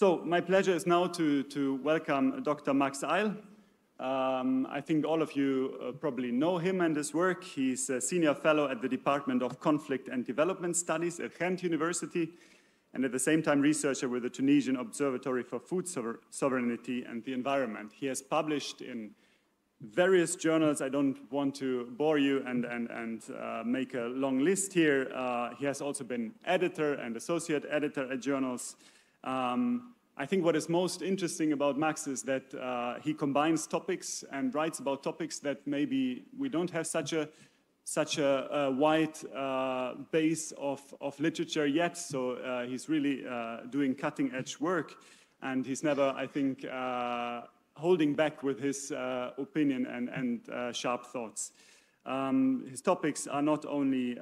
So my pleasure is now to welcome Dr. Max Eil. I think all of you probably know him and his work. He's a senior fellow at the Department of Conflict and Development Studies at Ghent University, and at the same time researcher with the Tunisian Observatory for Food Sovereignty and the Environment. He has published in various journals. I don't want to bore you and make a long list here. He has also been editor and associate editor at journals. I think what is most interesting about Max is that he combines topics and writes about topics that maybe we don't have such a wide base of literature yet. So he's really doing cutting-edge work, and he's never, I think, holding back with his opinion and sharp thoughts. His topics are not only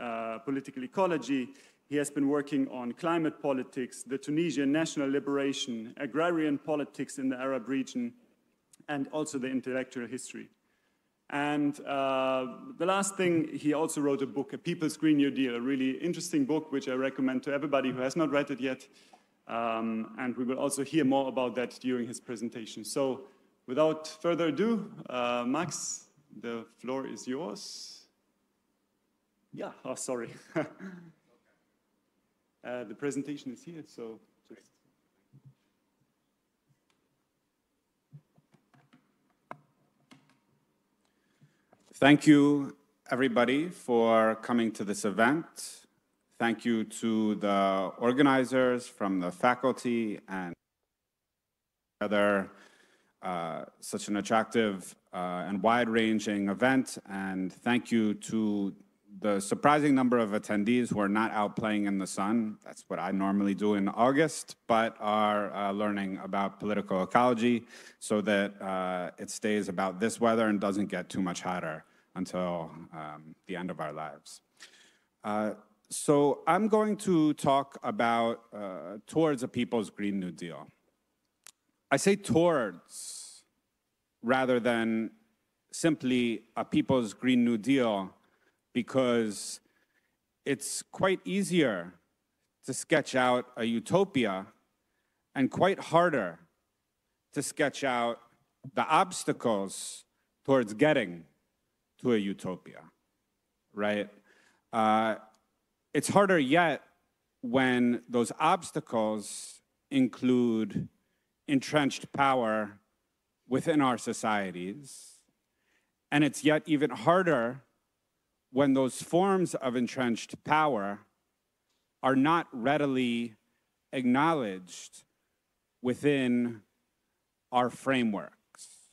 political ecology. He has been working on climate politics, the Tunisian national liberation, agrarian politics in the Arab region, and also the intellectual history. And the last thing, he also wrote a book, A People's Green New Deal, a really interesting book, which I recommend to everybody who has not read it yet. And we will also hear more about that during his presentation. So without further ado, Max, the floor is yours. Yeah, oh, sorry. The presentation is here, so just... Thank you, everybody, for coming to this event. Thank you to the organizers from the faculty and such an attractive and wide-ranging event. And thank you to the surprising number of attendees who are not out playing in the sun. That's what I normally do in August, but are learning about political ecology so that it stays about this weather and doesn't get too much hotter until the end of our lives. So I'm going to talk about towards a People's Green New Deal. I say towards rather than simply a People's Green New Deal, because it's quite easier to sketch out a utopia and quite harder to sketch out the obstacles towards getting to a utopia, right? It's harder yet when those obstacles include entrenched power within our societies, and it's yet even harder when those forms of entrenched power are not readily acknowledged within our frameworks.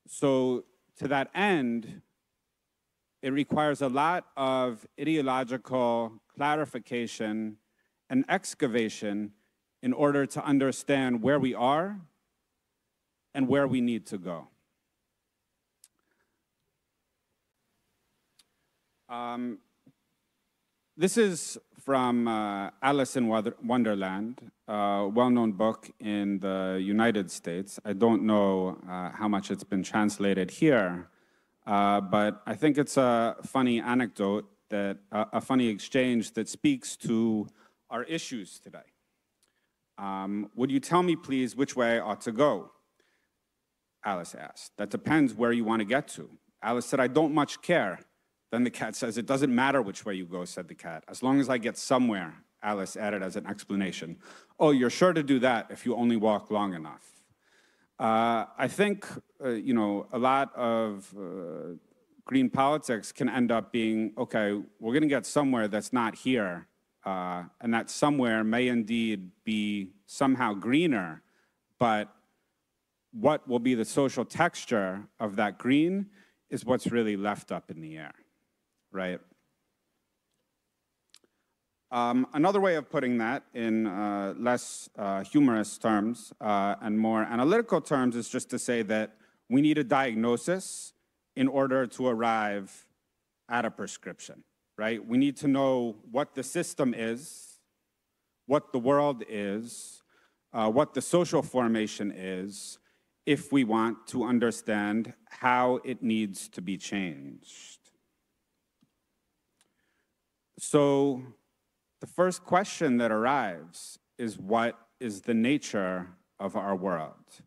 So to that end, it requires a lot of ideological clarification and excavation in order to understand where we are and where we need to go. This is from Alice in Wonderland, a well-known book in the United States. I don't know how much it's been translated here, but I think it's a funny anecdote, that a funny exchange that speaks to our issues today. Would you tell me, please, which way I ought to go? Alice asked. That depends where you want to get to. Alice said, I don't much care. Then the cat says, it doesn't matter which way you go, said the cat. As long as I get somewhere, Alice added as an explanation. Oh, you're sure to do that if you only walk long enough. I think, you know, a lot of green politics can end up being, okay, we're going to get somewhere that's not here, and that somewhere may indeed be somehow greener, but what will be the social texture of that green is what's really left up in the air. Right. Another way of putting that in less humorous terms and more analytical terms is just to say that we need a diagnosis in order to arrive at a prescription, right? We need to know what the system is, what the world is, what the social formation is, if we want to understand how it needs to be changed. So the first question that arrives is, what is the nature of our world.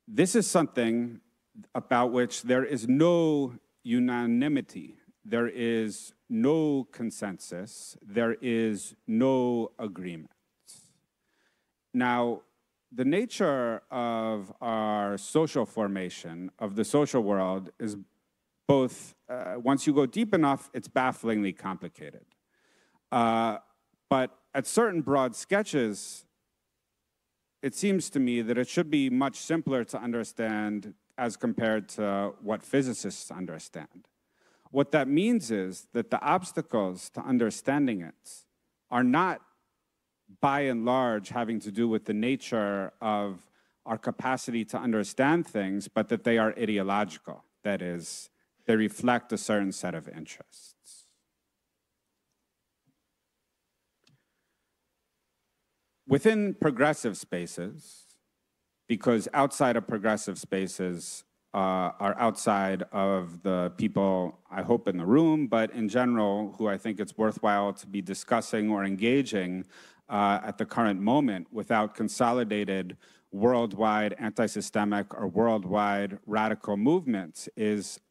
This is something about which there is no unanimity, there is no consensus, there is no agreement. Now, the nature of our social formation, of the social world, is both, once you go deep enough, it's bafflingly complicated. But at certain broad sketches, it seems to me that it should be much simpler to understand as compared to what physicists understand. What that means is that the obstacles to understanding it are not, by and large, having to do with the nature of our capacity to understand things, but that they are ideological. That is, they reflect a certain set of interests. Within progressive spaces, because outside of progressive spaces are outside of the people, I hope, in the room, but in general, who I think it's worthwhile to be discussing or engaging at the current moment without consolidated worldwide anti-systemic or worldwide radical movements, is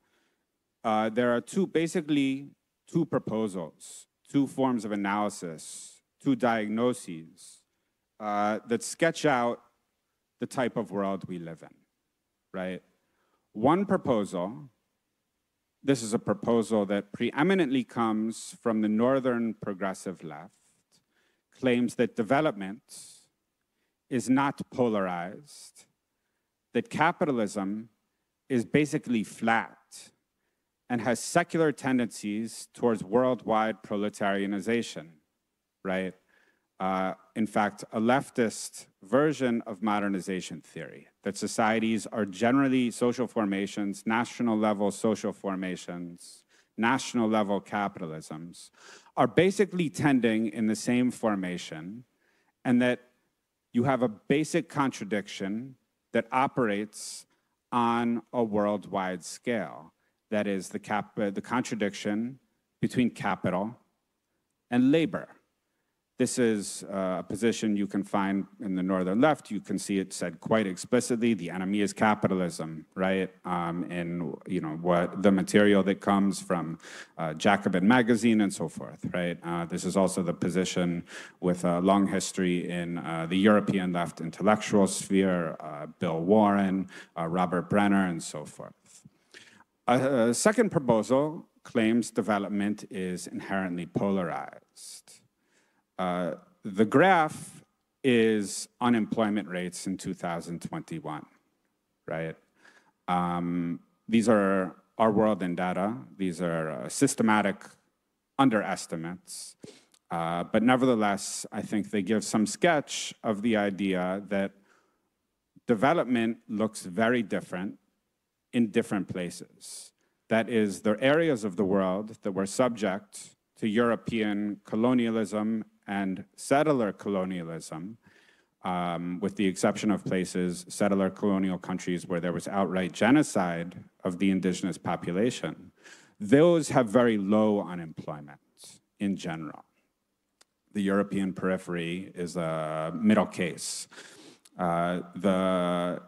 there are basically two proposals, two forms of analysis, two diagnoses that sketch out the type of world we live in, right? One proposal, this is a proposal that preeminently comes from the northern progressive left, claims that development is not polarized, that capitalism is basically flat and has secular tendencies towards worldwide proletarianization, right? In fact, a leftist version of modernization theory, that societies are generally social formations, national level social formations, national level capitalisms, are basically tending in the same formation, and that you have a basic contradiction that operates on a worldwide scale. That is the contradiction between capital and labor. This is a position you can find in the northern left. You can see it said quite explicitly, the enemy is capitalism, right? In what the material that comes from Jacobin magazine and so forth, right? This is also the position with a long history in the European left intellectual sphere, Bill Warren, Robert Brenner, and so forth. A second proposal claims development is inherently polarized. The graph is unemployment rates in 2021, right? These are our world in data. These are systematic underestimates. But nevertheless, I think they give some sketch of the idea that development looks very different in different places. That is, there are areas of the world that were subject to European colonialism and settler colonialism, with the exception of places, settler colonial countries where there was outright genocide of the indigenous population. Those have very low unemployment in general. The European periphery is a middle case. The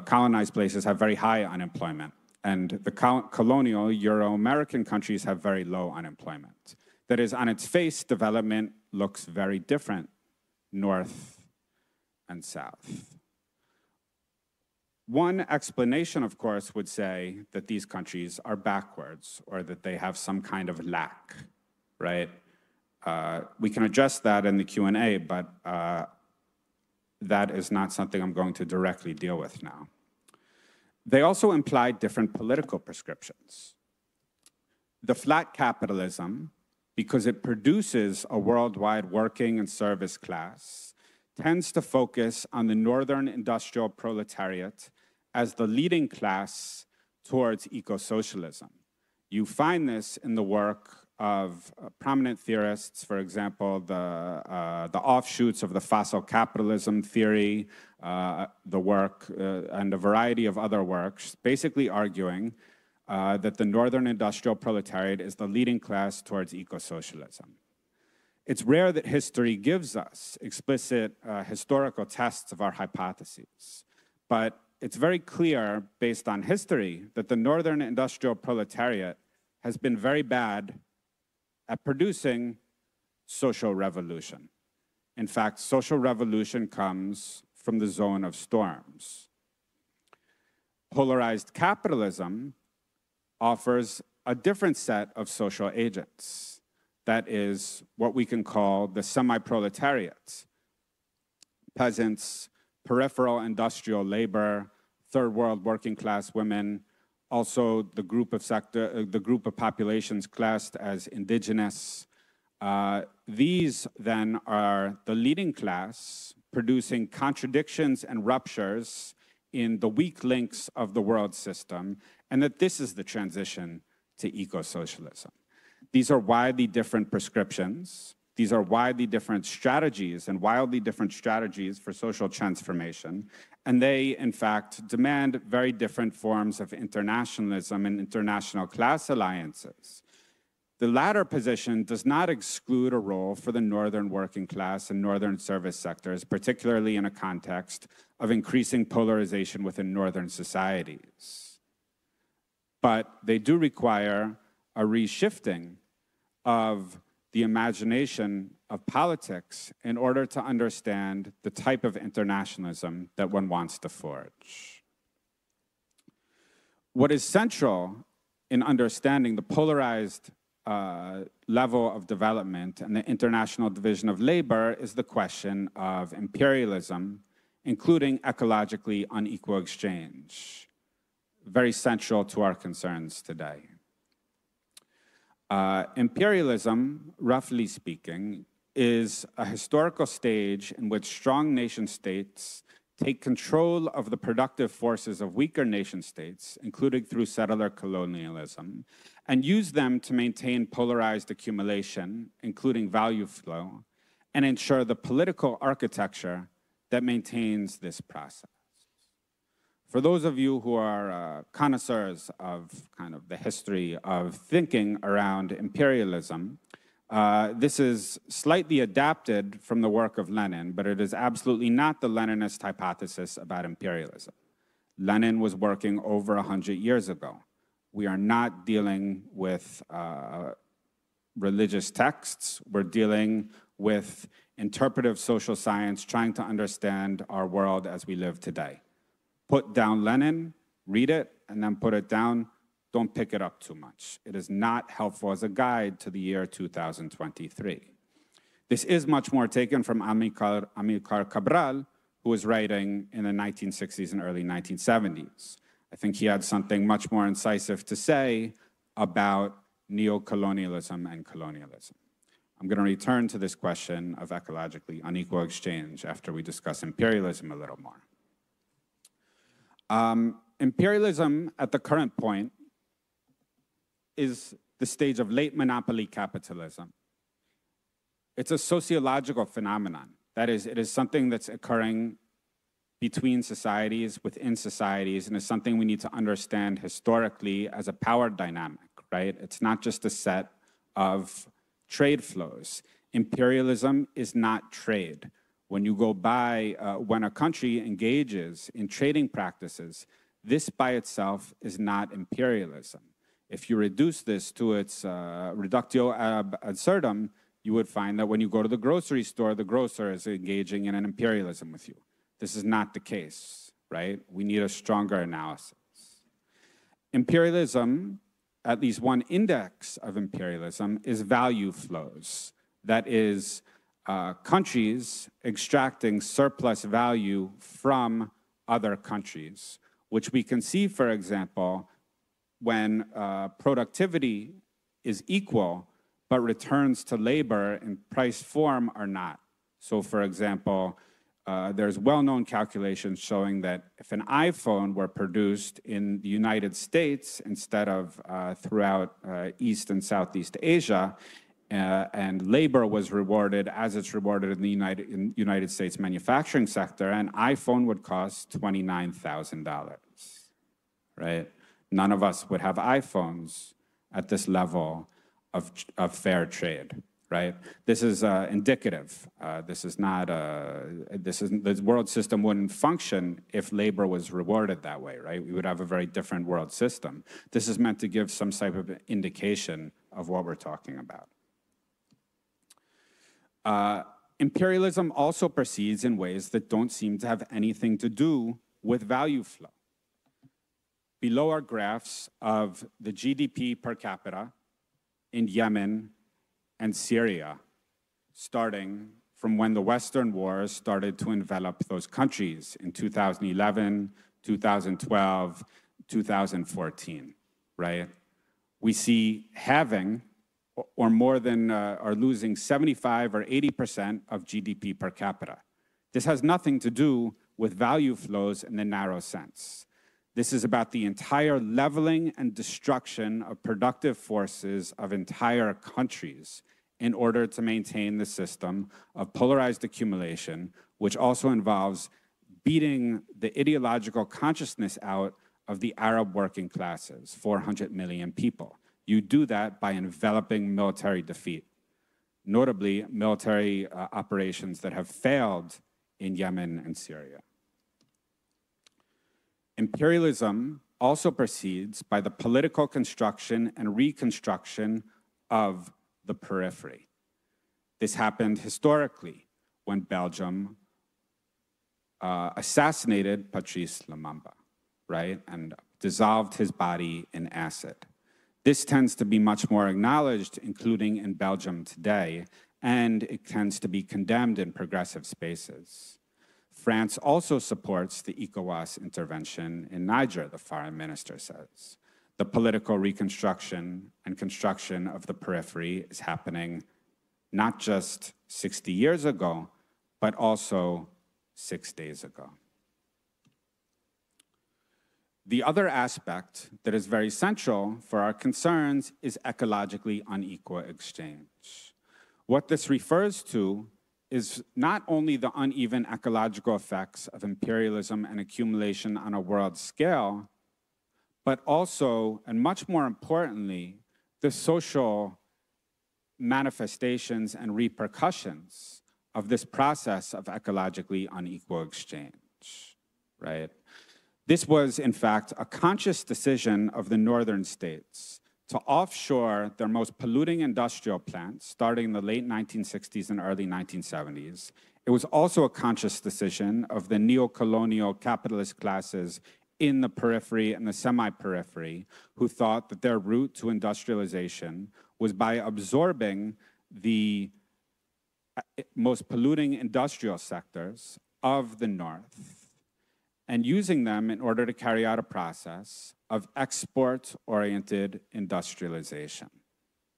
colonized places have very high unemployment, and the colonial Euro-American countries have very low unemployment. That is, on its face, development looks very different, north and south. One explanation, of course, would say that these countries are backwards, or that they have some kind of lack, right? We can address that in the Q&A, but that is not something I'm going to directly deal with now. They also imply different political prescriptions. The flat capitalism, because it produces a worldwide working and service class, tends to focus on the northern industrial proletariat as the leading class towards eco-socialism. You find this in the work of prominent theorists, for example, the offshoots of the fossil capitalism theory, the work and a variety of other works, basically arguing that the northern industrial proletariat is the leading class towards eco-socialism. It's rare that history gives us explicit historical tests of our hypotheses, but it's very clear, based on history, that the northern industrial proletariat has been very bad at producing social revolution. In fact, social revolution comes from the zone of storms. Polarized capitalism offers a different set of social agents. That is what we can call the semi-proletariat. Peasants, peripheral industrial labor, third world working class women, also the group of populations classed as indigenous. These then are the leading class, producing contradictions and ruptures in the weak links of the world system, and that this is the transition to eco-socialism. These are widely different prescriptions. These are widely different strategies and wildly different strategies for social transformation. And they, in fact, demand very different forms of internationalism and international class alliances. The latter position does not exclude a role for the northern working class and northern service sectors, particularly in a context of increasing polarization within northern societies. But they do require a reshifting of the imagination of politics in order to understand the type of internationalism that one wants to forge. What is central in understanding the polarized level of development and the international division of labor is the question of imperialism, including ecologically unequal exchange, very central to our concerns today. Imperialism, roughly speaking, is a historical stage in which strong nation states take control of the productive forces of weaker nation states, including through settler colonialism, and use them to maintain polarized accumulation, including value flow, and ensure the political architecture that maintains this process. For those of you who are connoisseurs of kind of the history of thinking around imperialism, this is slightly adapted from the work of Lenin, but it is absolutely not the Leninist hypothesis about imperialism. Lenin was working over 100 years ago. We are not dealing with religious texts. We're dealing with interpretive social science trying to understand our world as we live today. Put down Lenin, read it, and then put it down. Don't pick it up too much. It is not helpful as a guide to the year 2023. This is much more taken from Amilcar Cabral, who was writing in the 1960s and early 1970s. I think he had something much more incisive to say about neocolonialism and colonialism. I'm going to return to this question of ecologically unequal exchange after we discuss imperialism a little more. Imperialism at the current point is the stage of late monopoly capitalism. It's a sociological phenomenon. That is, it is something that's occurring between societies, within societies, and is something we need to understand historically as a power dynamic, right? It's not just a set of trade flows. Imperialism is not trade. When you go by, when a country engages in trading practices, this by itself is not imperialism. If you reduce this to its reductio ad absurdum, you would find that when you go to the grocery store, the grocer is engaging in an imperialism with you. This is not the case, right? We need a stronger analysis. Imperialism, at least one index of imperialism, is value flows. That is, countries extracting surplus value from other countries, which we can see, for example, when productivity is equal, but returns to labor in price form are not. So, for example, there's well-known calculations showing that if an iPhone were produced in the United States instead of throughout East and Southeast Asia, and labor was rewarded as it's rewarded in the United States manufacturing sector, an iPhone would cost $29,000, right? None of us would have iPhones at this level of fair trade. right? This is indicative. This is not, the world system wouldn't function if labor was rewarded that way, right? We would have a very different world system. This is meant to give some type of indication of what we're talking about. Imperialism also proceeds in ways that don't seem to have anything to do with value flow. Below are graphs of the GDP per capita in Yemen and Syria, starting from when the Western wars started to envelop those countries in 2011, 2012, 2014, right? We see having or more than, are losing 75 or 80% of GDP per capita. This has nothing to do with value flows in the narrow sense. This is about the entire leveling and destruction of productive forces of entire countries in order to maintain the system of polarized accumulation, which also involves beating the ideological consciousness out of the Arab working classes, 400 million people. You do that by enveloping military defeat, notably military operations that have failed in Yemen and Syria. Imperialism also proceeds by the political construction and reconstruction of the periphery. This happened historically when Belgium assassinated Patrice Lumumba, right, and dissolved his body in acid. This tends to be much more acknowledged, including in Belgium today, and it tends to be condemned in progressive spaces. France also supports the ECOWAS intervention in Niger, the foreign minister says. The political reconstruction and construction of the periphery is happening not just 60 years ago, but also 6 days ago. The other aspect that is very central for our concerns is ecologically unequal exchange. What this refers to is not only the uneven ecological effects of imperialism and accumulation on a world scale, but also, and much more importantly, the social manifestations and repercussions of this process of ecologically unequal exchange, right? This was, in fact, a conscious decision of the northern states to offshore their most polluting industrial plants starting in the late 1960s and early 1970s. It was also a conscious decision of the neo-colonial capitalist classes in the periphery and the semi-periphery who thought that their route to industrialization was by absorbing the most polluting industrial sectors of the north and using them in order to carry out a process of export-oriented industrialization,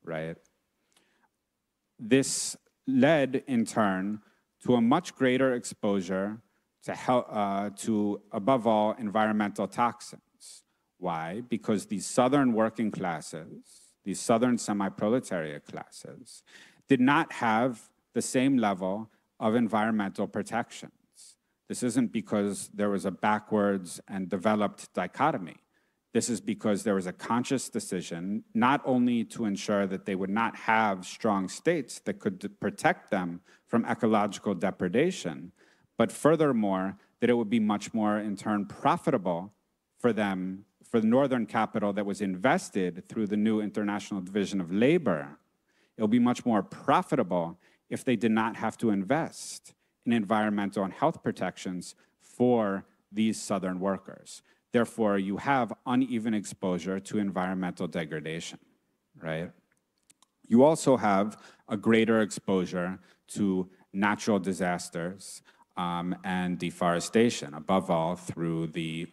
right? This led, in turn, to a much greater exposure to, above all, environmental toxins. Why? Because these southern working classes, these southern semi-proletariat classes, did not have the same level of environmental protections. This isn't because there was a backwards and developed dichotomy. This is because there was a conscious decision not only to ensure that they would not have strong states that could protect them from ecological depredation, but furthermore, that it would be much more, in turn, profitable for them, for the northern capital that was invested through the new International Division of Labor. It will be much more profitable if they did not have to invest in environmental and health protections for these southern workers. Therefore, you have uneven exposure to environmental degradation, right? You also have a greater exposure to natural disasters and deforestation, above all through the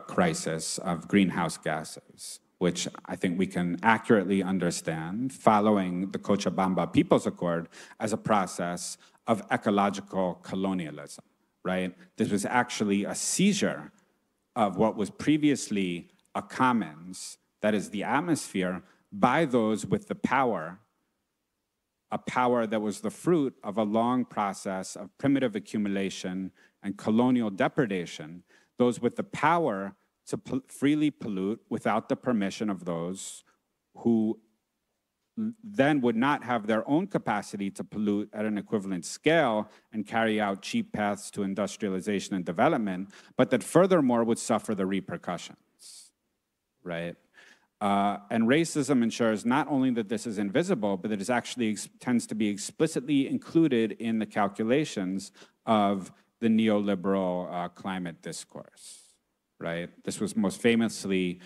crisis of greenhouse gases, which I think we can accurately understand following the Cochabamba People's Accord as a process of ecological colonialism, right? This was actually a seizure of what was previously a commons, that is the atmosphere, by those with the power, a power that was the fruit of a long process of primitive accumulation and colonial depredation, those with the power to freely pollute without the permission of those who then would not have their own capacity to pollute at an equivalent scale and carry out cheap paths to industrialization and development, but that furthermore would suffer the repercussions, right? And racism ensures not only that this is invisible, but that it actually tends to be explicitly included in the calculations of the neoliberal climate discourse. Right? This was most famously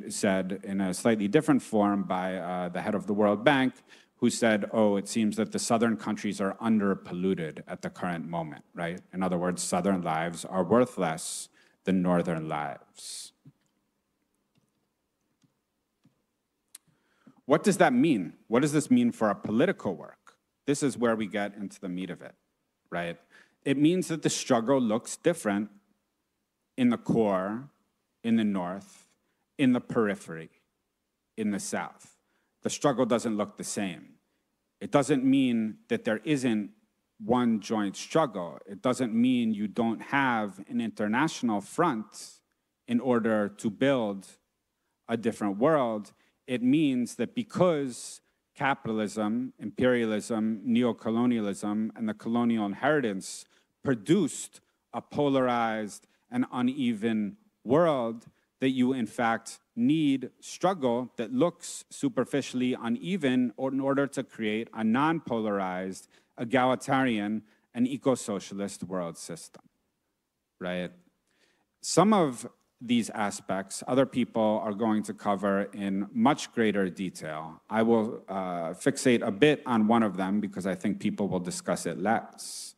said in a slightly different form by the head of the World Bank, who said, oh, it seems that the southern countries are under-polluted at the current moment, right? In other words, southern lives are worth less than northern lives. What does that mean? What does this mean for our political work? This is where we get into the meat of it, right? It means that the struggle looks different in the core, in the north, in the periphery, in the south. The struggle doesn't look the same. It doesn't mean that there isn't one joint struggle. It doesn't mean you don't have an international front in order to build a different world. It means that because capitalism, imperialism, neocolonialism, and the colonial inheritance produced a polarized and uneven world, that you in fact need struggle that looks superficially uneven in order to create a non-polarized, egalitarian, and eco-socialist world system, right? Some of these aspects other people are going to cover in much greater detail. I will fixate a bit on one of them because I think people will discuss it less.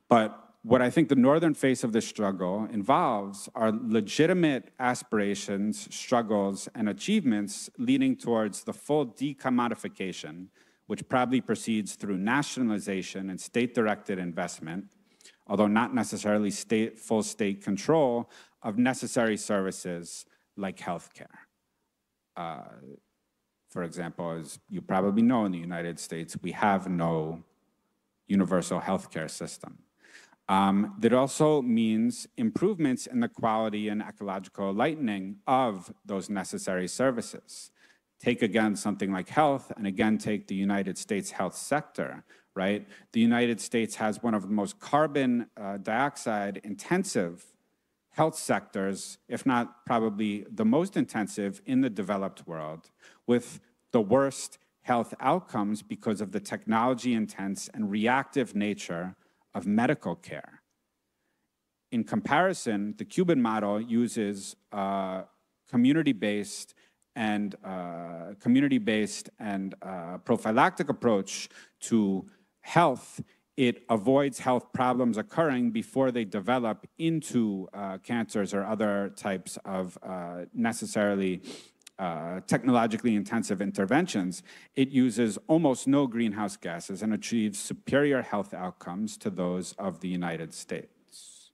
But what I think the northern face of this struggle involves are legitimate aspirations, struggles, and achievements leading towards the full decommodification, which probably proceeds through nationalization and state-directed investment, although not necessarily full state control of necessary services like healthcare. For example, as you probably know, in the United States, we have no universal healthcare system. That also means improvements in the quality and ecological lightening of those necessary services. Take again something like health, and again take the United States health sector, right? The United States has one of the most carbon dioxide intensive health sectors, if not probably the most intensive in the developed world, with the worst health outcomes because of the technology intense and reactive nature of medical care. In comparison, the Cuban model uses community-based and prophylactic approach to health. It avoids health problems occurring before they develop into cancers or other types of necessarily technologically intensive interventions. It uses almost no greenhouse gases and achieves superior health outcomes to those of the United States.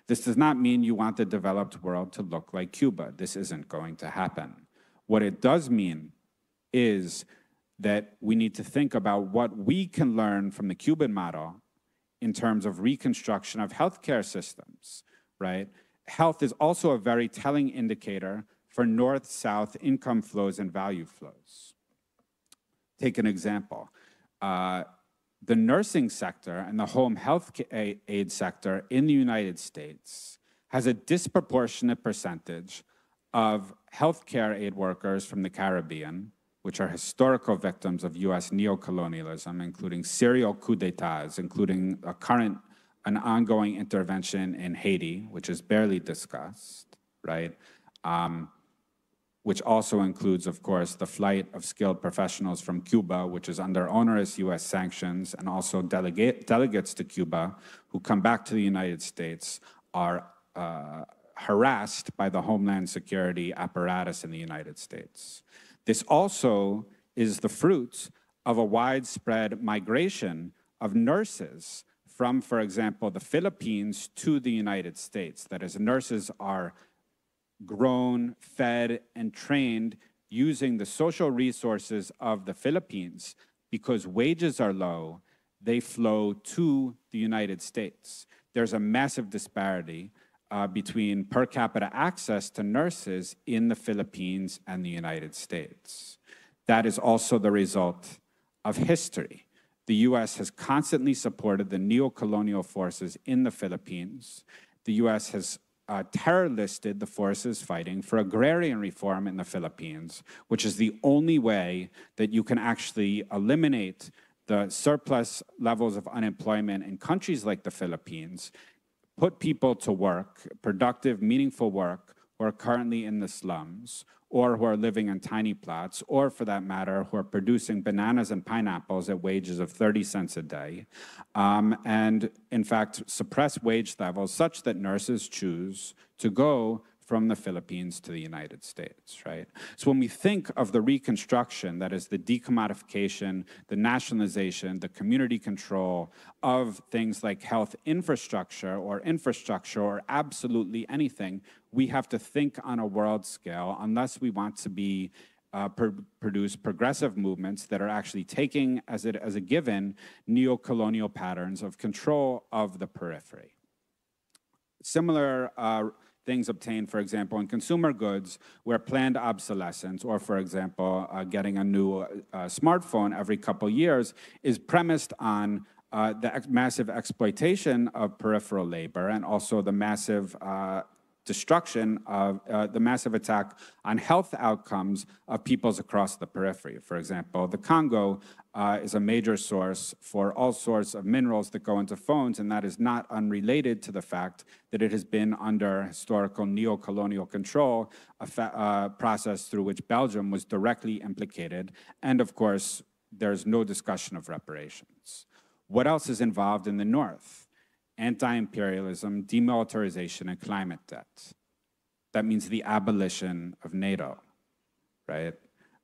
This does not mean you want the developed world to look like Cuba. This isn't going to happen. What it does mean is that we need to think about what we can learn from the Cuban model in terms of reconstruction of healthcare systems, right? Health is also a very telling indicator for north-south income flows and value flows. Take an example. The nursing sector and the home health aid sector in the United States has a disproportionate percentage of healthcare aid workers from the Caribbean, which are historical victims of US neocolonialism, including serial coup d'etats, including an ongoing intervention in Haiti, which is barely discussed, right? Which also includes, of course, the flight of skilled professionals from Cuba, which is under onerous US sanctions, and also delegates to Cuba who come back to the United States are harassed by the Homeland Security apparatus in the United States. This also is the fruit of a widespread migration of nurses from, for example, the Philippines to the United States. That is, nurses are grown, fed, and trained using the social resources of the Philippines. Because wages are low, they flow to the United States. There's a massive disparity between per capita access to nurses in the Philippines and the United States. that is also the result of history. The US has constantly supported the neo-colonial forces in the Philippines. The US has terror listed the forces fighting for agrarian reform in the Philippines, which is the only way that you can actually eliminate the surplus levels of unemployment in countries like the Philippines, put people to work, productive, meaningful work, who are currently in the slums, or who are living in tiny plots, or for that matter, who are producing bananas and pineapples at wages of 30 cents a day, and in fact, suppress wage levels such that nurses choose to go from the Philippines to the United States, right? So when we think of the reconstruction, that is the decommodification, the nationalization, the community control of things like health infrastructure or absolutely anything, we have to think on a world scale unless we want to be produce progressive movements that are actually taking as a given neo-colonial patterns of control of the periphery. Similar things obtained, for example, in consumer goods, where planned obsolescence, or for example, getting a new smartphone every couple years, is premised on the massive exploitation of peripheral labor and also the massive destruction of the massive attack on health outcomes of peoples across the periphery. For example, the Congo is a major source for all sorts of minerals that go into phones, and that is not unrelated to the fact that it has been under historical neo-colonial control, a process through which Belgium was directly implicated. And of course, there's no discussion of reparations. What else is involved in the North? Anti-imperialism, demilitarization, and climate debt. That means the abolition of NATO, right?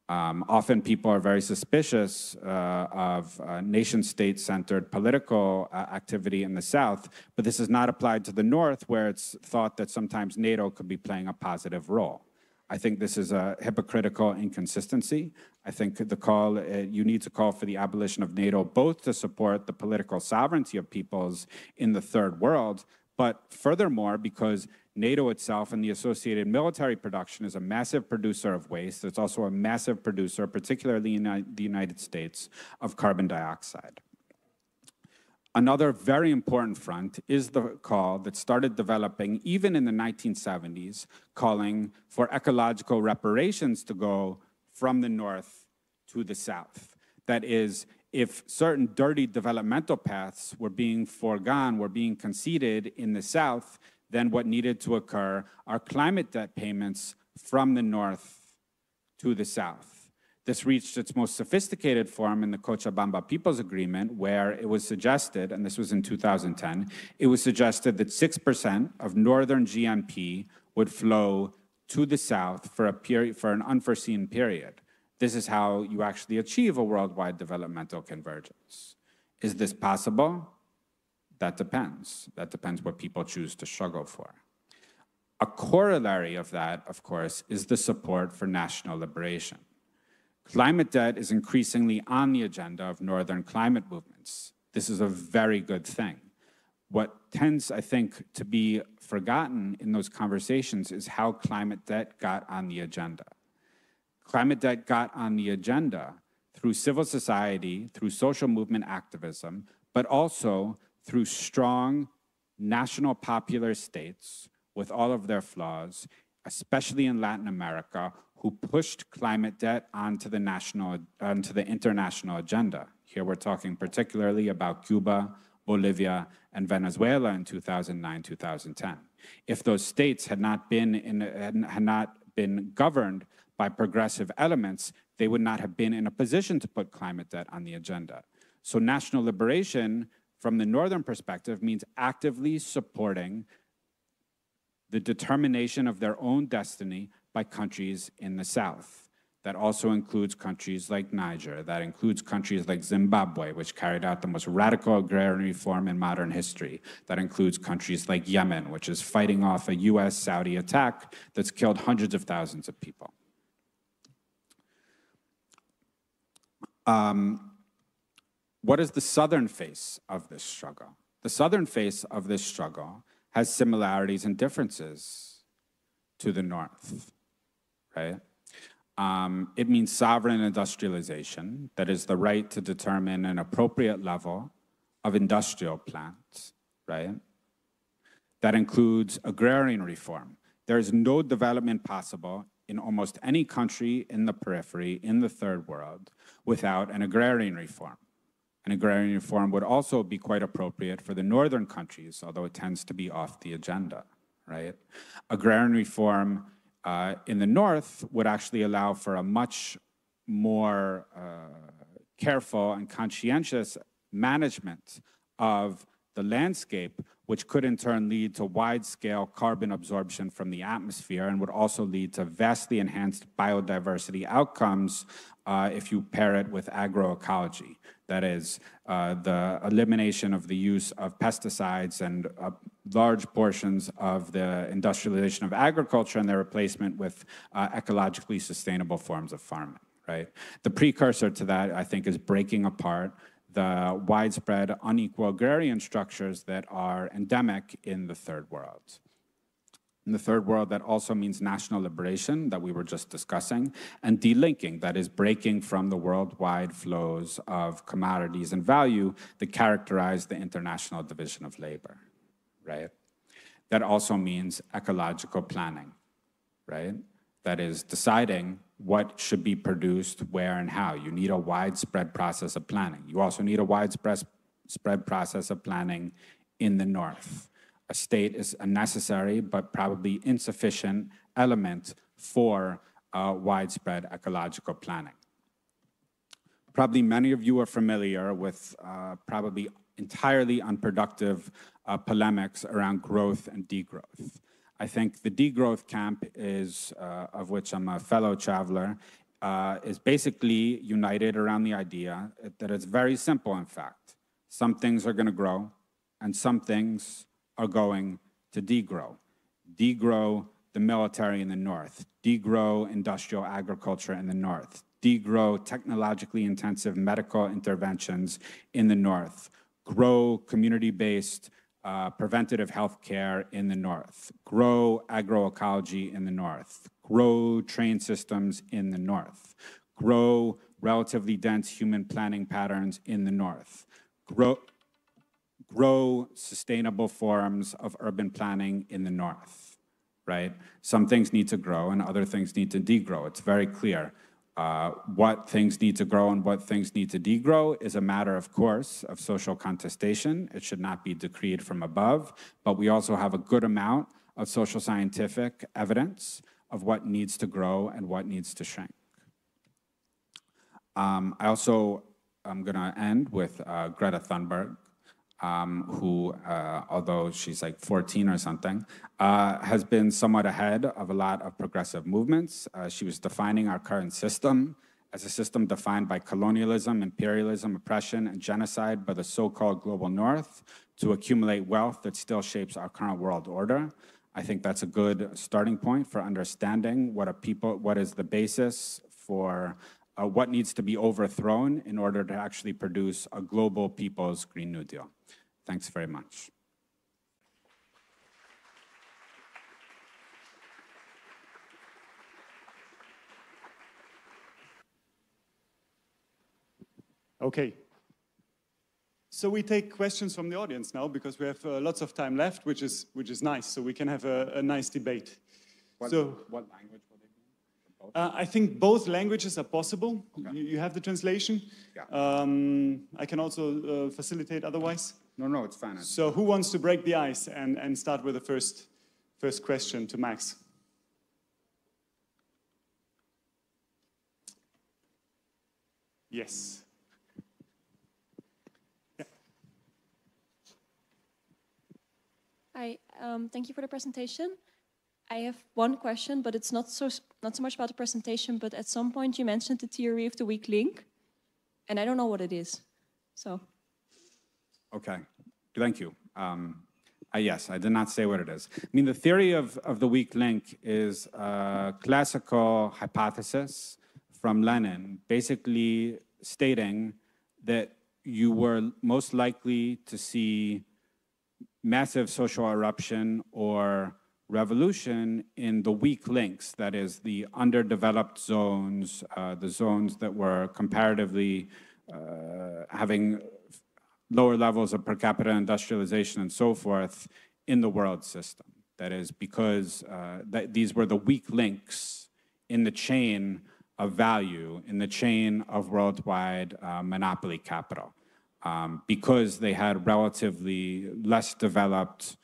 Often people are very suspicious of nation-state-centered political activity in the South, but this is not applied to the North, where it's thought that sometimes NATO could be playing a positive role. I think this is a hypocritical inconsistency. I think the call, you need to call for the abolition of NATO, both to support the political sovereignty of peoples in the third world, but furthermore, because NATO itself and the associated military production is a massive producer of waste. It's also a massive producer, particularly in the United States, of carbon dioxide. Another very important front is the call that started developing even in the 1970s, calling for ecological reparations to go from the North to the South. That is, if certain dirty developmental paths were being foregone, were being conceded in the South, then what needed to occur are climate debt payments from the North to the South. This reached its most sophisticated form in the Cochabamba People's Agreement, where it was suggested, and this was in 2010, it was suggested that 6% of northern GNP would flow to the South for an unforeseen period. This is how you actually achieve a worldwide developmental convergence. Is this possible? That depends. That depends what people choose to struggle for. A corollary of that, of course, is the support for national liberation. Climate debt is increasingly on the agenda of northern climate movements. This is a very good thing. What tends, I think, to be forgotten in those conversations is how climate debt got on the agenda. Climate debt got on the agenda through civil society, through social movement activism, but also through strong national popular states with all of their flaws, especially in Latin America, who pushed climate debt onto the international agenda. Here we're talking particularly about Cuba, Bolivia, and Venezuela in 2009, 2010. If those states had not been governed by progressive elements, they would not have been in a position to put climate debt on the agenda. So national liberation from the northern perspective means actively supporting the determination of their own destiny by countries in the South. That also includes countries like Niger. That includes countries like Zimbabwe, which carried out the most radical agrarian reform in modern history. That includes countries like Yemen, which is fighting off a US-Saudi attack that's killed hundreds of thousands of people. What is the southern face of this struggle? The southern face of this struggle has similarities and differences to the North, right? It means sovereign industrialization, that is the right to determine an appropriate level of industrial plants, right? That includes agrarian reform. There is no development possible in almost any country in the periphery, in the third world, without an agrarian reform. An agrarian reform would also be quite appropriate for the northern countries, although it tends to be off the agenda, right? Agrarian reform in the north would actually allow for a much more careful and conscientious management of the landscape, which could in turn lead to wide-scale carbon absorption from the atmosphere and would also lead to vastly enhanced biodiversity outcomes if you pair it with agroecology. That is, the elimination of the use of pesticides and large portions of the industrialization of agriculture and their replacement with ecologically sustainable forms of farming, right? The precursor to that, I think, is breaking apart the widespread unequal agrarian structures that are endemic in the third world. In the third world, that also means national liberation that we were just discussing, and delinking, that is breaking from the worldwide flows of commodities and value that characterize the international division of labor, right? That also means ecological planning, right? That is deciding what should be produced, where, and how. You need a widespread process of planning. You also need a widespread process of planning in the north. A state is a necessary but probably insufficient element for widespread ecological planning. Probably many of you are familiar with probably entirely unproductive polemics around growth and degrowth. I think the degrowth camp is, of which I'm a fellow traveler, is basically united around the idea that it's very simple, in fact. Some things are going to grow, and some things are going to degrow. Degrow the military in the north, degrow industrial agriculture in the north, degrow technologically intensive medical interventions in the north, grow community-based preventative health care in the north, grow agroecology in the north, grow train systems in the north, grow relatively dense human planning patterns in the north, grow sustainable forms of urban planning in the north, right? Some things need to grow and other things need to degrow. It's very clear. What things need to grow and what things need to degrow is a matter, of course, of social contestation. It should not be decreed from above, but we also have a good amount of social scientific evidence of what needs to grow and what needs to shrink. I'm going to end with Greta Thunberg, who, although she's like 14 or something, has been somewhat ahead of a lot of progressive movements. She was defining our current system as a system defined by colonialism, imperialism, oppression, and genocide by the so-called global north to accumulate wealth that still shapes our current world order. I think that's a good starting point for understanding what is the basis for what needs to be overthrown in order to actually produce a global people's Green New Deal. Thanks very much. Okay. So we take questions from the audience now because we have lots of time left, which is nice. So we can have a nice debate. What language will they be? I think both languages are possible. Okay. You have the translation. Yeah. I can also facilitate otherwise. No, it's fine. So who wants to break the ice and start with the first question to Max? Yes. Yeah. Hi, thank you for the presentation. I have one question, but it's not so much about the presentation, but at some point you mentioned the theory of the weak link, and I don't know what it is, so. Okay, thank you. Yes, I did not say what it is. I mean, the theory of the weak link is a classical hypothesis from Lenin, basically stating that you were most likely to see massive social eruption or revolution in the weak links, that is, the underdeveloped zones, the zones that were comparatively having lower levels of per capita industrialization and so forth in the world system. That is because these were the weak links in the chain of value, in the chain of worldwide monopoly capital, because they had relatively less developed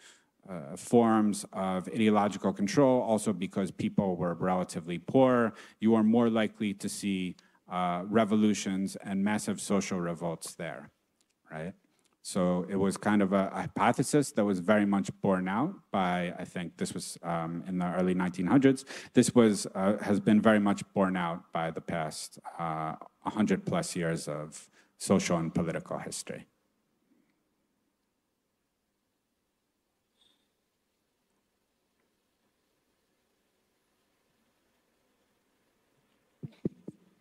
forms of ideological control, also because people were relatively poor. You are more likely to see revolutions and massive social revolts there, right? So it was kind of a hypothesis that was very much borne out by, I think this was in the early 1900s. This was has been very much borne out by the past 100+ years of social and political history.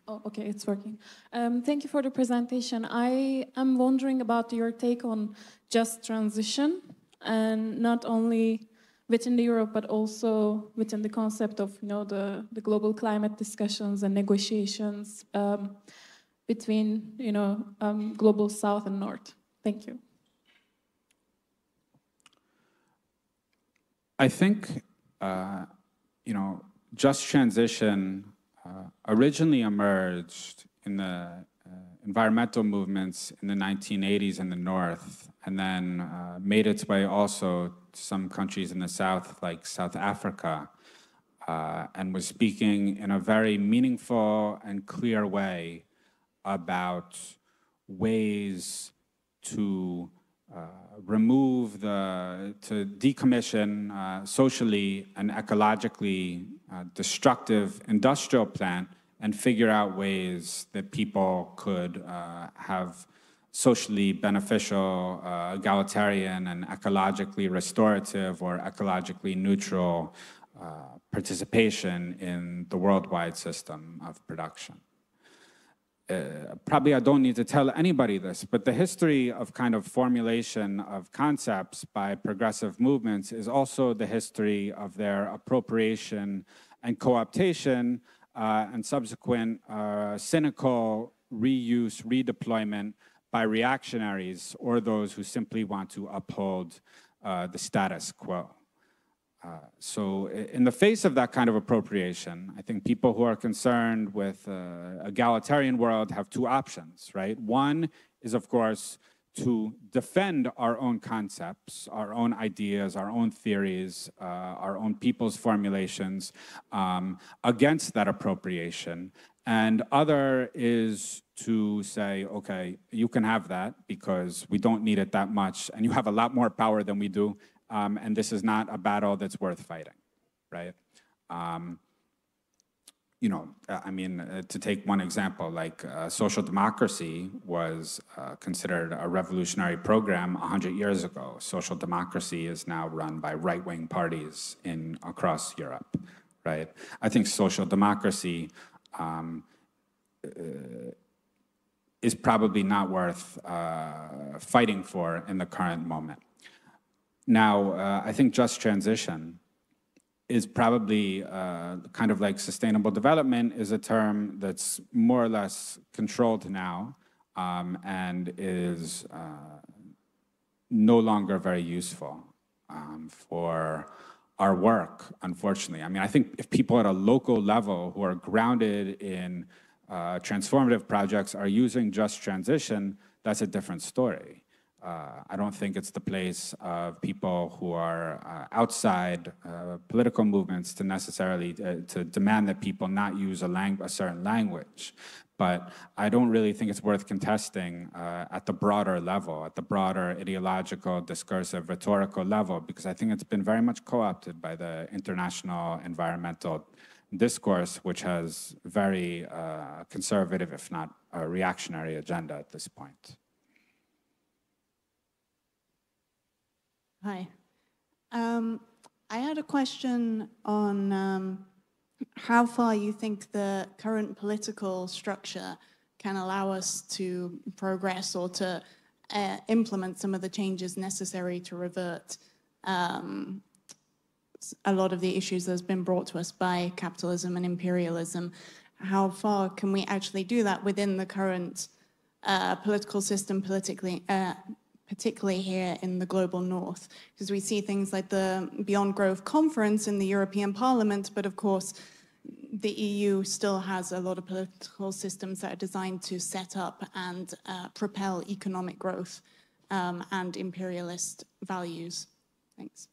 Oh, okay, it's working. Thank you for the presentation. I am wondering about your take on just transition, and not only within Europe, but also within the concept of, you know, the global climate discussions and negotiations between, you know, global South and North. Thank you. I think, you know, just transition originally emerged in the environmental movements in the 1980s in the North, and then made its way also to some countries in the South, like South Africa, and was speaking in a very meaningful and clear way about ways to remove to decommission socially and ecologically destructive industrial plant and figure out ways that people could have socially beneficial, egalitarian and ecologically restorative or ecologically neutral participation in the worldwide system of production. Probably I don't need to tell anybody this, but the history of kind of formulation of concepts by progressive movements is also the history of their appropriation and co-optation and subsequent cynical reuse, redeployment by reactionaries or those who simply want to uphold the status quo. So in the face of that kind of appropriation, I think people who are concerned with egalitarian world have two options, right? One is, of course, to defend our own concepts, our own ideas, our own theories, our own people's formulations against that appropriation. And other is to say, okay, you can have that because we don't need it that much, and you have a lot more power than we do. And this is not a battle that's worth fighting, right? You know, I mean, to take one example, like social democracy was considered a revolutionary program 100 years ago. Social democracy is now run by right-wing parties across Europe, right? I think social democracy is probably not worth fighting for in the current moment. Now, I think just transition is probably kind of like sustainable development is a term that's more or less controlled now and is no longer very useful for our work, unfortunately. I mean, I think if people at a local level who are grounded in transformative projects are using just transition, that's a different story. I don't think it's the place of people who are outside political movements to necessarily to demand that people not use a certain language. But I don't really think it's worth contesting at the broader level, at the broader ideological, discursive, rhetorical level, because I think it's been very much co-opted by the international environmental discourse, which has very conservative, if not a reactionary agenda at this point. Hi. I had a question on how far you think the current political structure can allow us to progress or to implement some of the changes necessary to revert a lot of the issues that has been brought to us by capitalism and imperialism. How far can we actually do that within the current political system, particularly here in the global north? Because we see things like the Beyond Growth conference in the European Parliament, but of course the EU still has a lot of political systems that are designed to set up and propel economic growth and imperialist values. Thanks.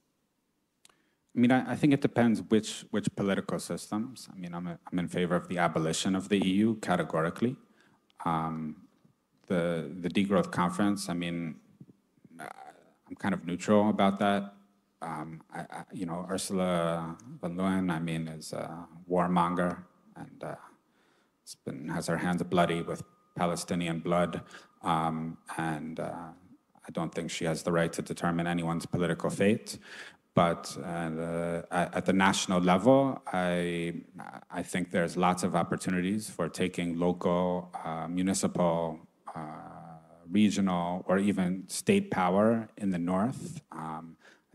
I mean, I think it depends which political systems. I mean, I'm in favor of the abolition of the EU categorically. The degrowth conference, I mean, I'm kind of neutral about that. You know, Ursula von der Leyen, I mean, is a warmonger and has her hands bloody with Palestinian blood, and I don't think she has the right to determine anyone's political fate. But at the national level, I think there's lots of opportunities for taking local, municipal, regional, or even state power in the north. I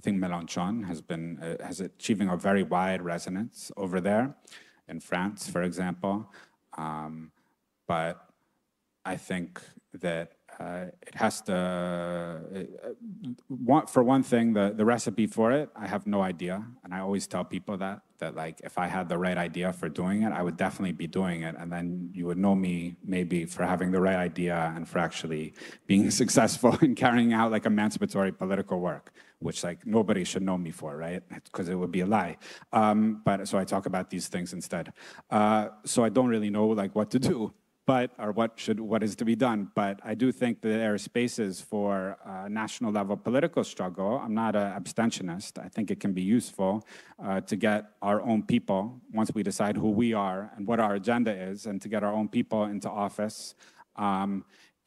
think Mélenchon has achieving a very wide resonance over there, in France, for example. But I think that it has to, for one thing, the recipe for it, I have no idea. And I always tell people that like, if I had the right idea for doing it, I would definitely be doing it. And then you would know me maybe for having the right idea and for actually being successful in carrying out like emancipatory political work, which like nobody should know me for, right? Because it would be a lie. But so I talk about these things instead. So I don't really know like what to do. Or what is to be done. But I do think that there are spaces for national level political struggle. I'm not an abstentionist. I think it can be useful to get our own people, once we decide who we are and what our agenda is, and to get our own people into office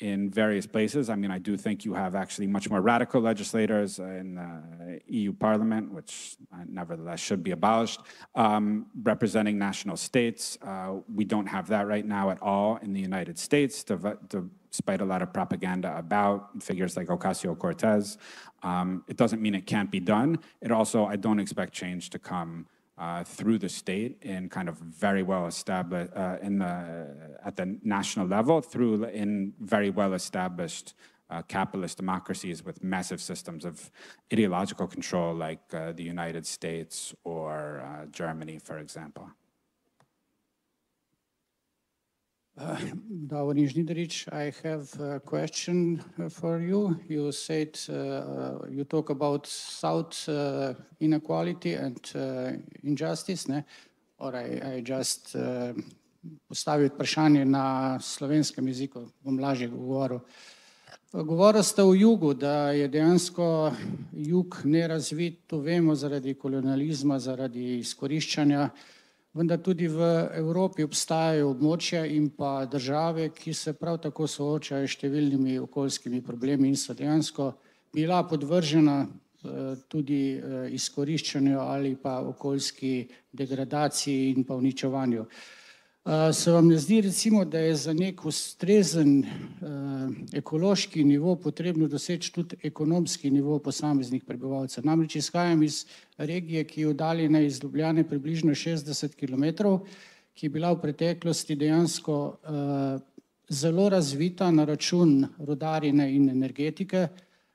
in various places. I mean, I do think you have actually much more radical legislators in the EU Parliament, which nevertheless should be abolished, representing national states. We don't have that right now at all in the United States, despite a lot of propaganda about figures like Ocasio-Cortez. It doesn't mean it can't be done. It also, I don't expect change to come through the state in kind of very well established, at the national level, in very well established capitalist democracies with massive systems of ideological control like the United States or Germany, for example. Davor Inžnidarić, I have a question for you. You said you talk about South inequality and injustice, ne? Or I just postavil vprašanje na slovenskem jeziku, bom lažje govoril. Govorili ste o jugu, da je dejansko jug nerazvit, to vemo zaradi kolonializma, zaradi izkoriščanja. Vendar tudi v Evropi obstajajo območja in pa države, ki se prav tako soočajo s številnimi okoljskimi problemi in so dejansko bila podvržena tudi izkoriščanju ali pa okoljski degradaciji in pa uničevanju. Se vam ne zdi recimo, da je za nek ustrezen ekološki nivo potrebno doseči tudi ekonomski nivo posameznih prebivalcev? Namreč izhajam iz regije, ki je oddaljena iz Ljubljane približno 60 kilometrov, ki je bila v preteklosti dejansko zelo razvita na račun rudarjenja in energetike,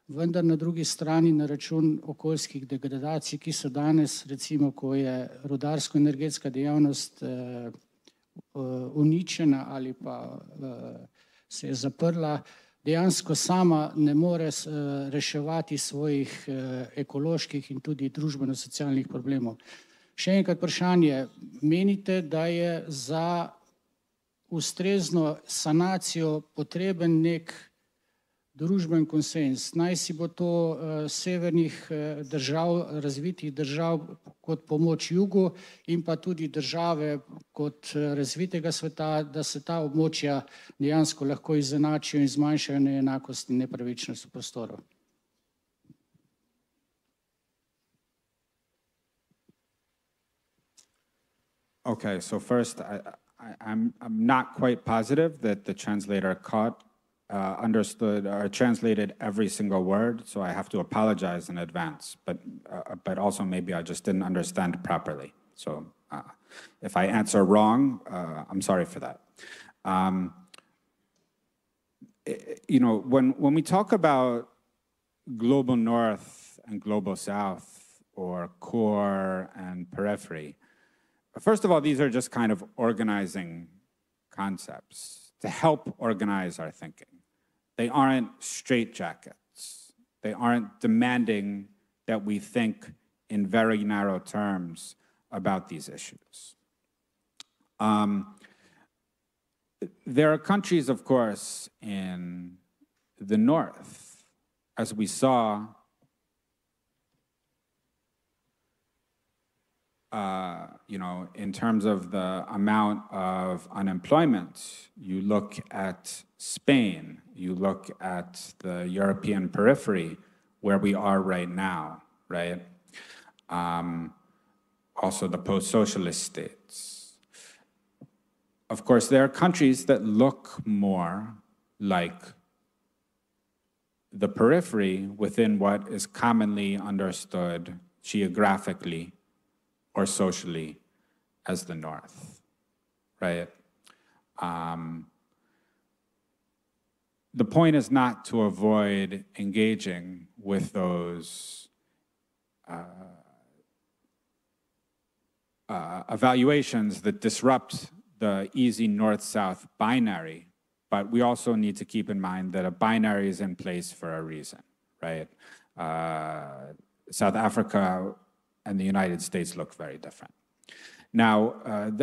vendar na drugi strani na račun okoljskih degradacij, ki so danes, recimo, ko je rudarsko-energetska dejavnost uničena ali pa se je zaprla, dejansko sama ne more reševati svojih ekoloških in tudi družbeno-socialnih problemov. Še enkrat vprašanje, menite, da je za ustrezno sanacijo potreben nek družben konsens, naj si bo to severnih držav, razvitih držav kot pomoč jugu in pa tudi države kot razvitega sveta, da se ta območja dejansko lahko izenačijo in zmanjšajo neenakost in nepravičnost v prostoru. Okay, so first, I'm not quite positive that the translator caught understood or translated every single word, so I have to apologize in advance. But also maybe I just didn't understand properly. So if I answer wrong, I'm sorry for that. You know, when we talk about global north and global south, or core and periphery, first of all, these are just kind of organizing concepts to help organize our thinking. They aren't straitjackets. They aren't demanding that we think in very narrow terms about these issues. There are countries, of course, in the north, as we saw, you know, in terms of the amount of unemployment. You look at Spain, you look at the European periphery, where we are right now, right? Also the post-socialist states. Of course, there are countries that look more like the periphery within what is commonly understood geographically or socially as the north, right? The point is not to avoid engaging with those evaluations that disrupt the easy north-south binary, but we also need to keep in mind that a binary is in place for a reason, right? South Africa and the United States look very different. Now,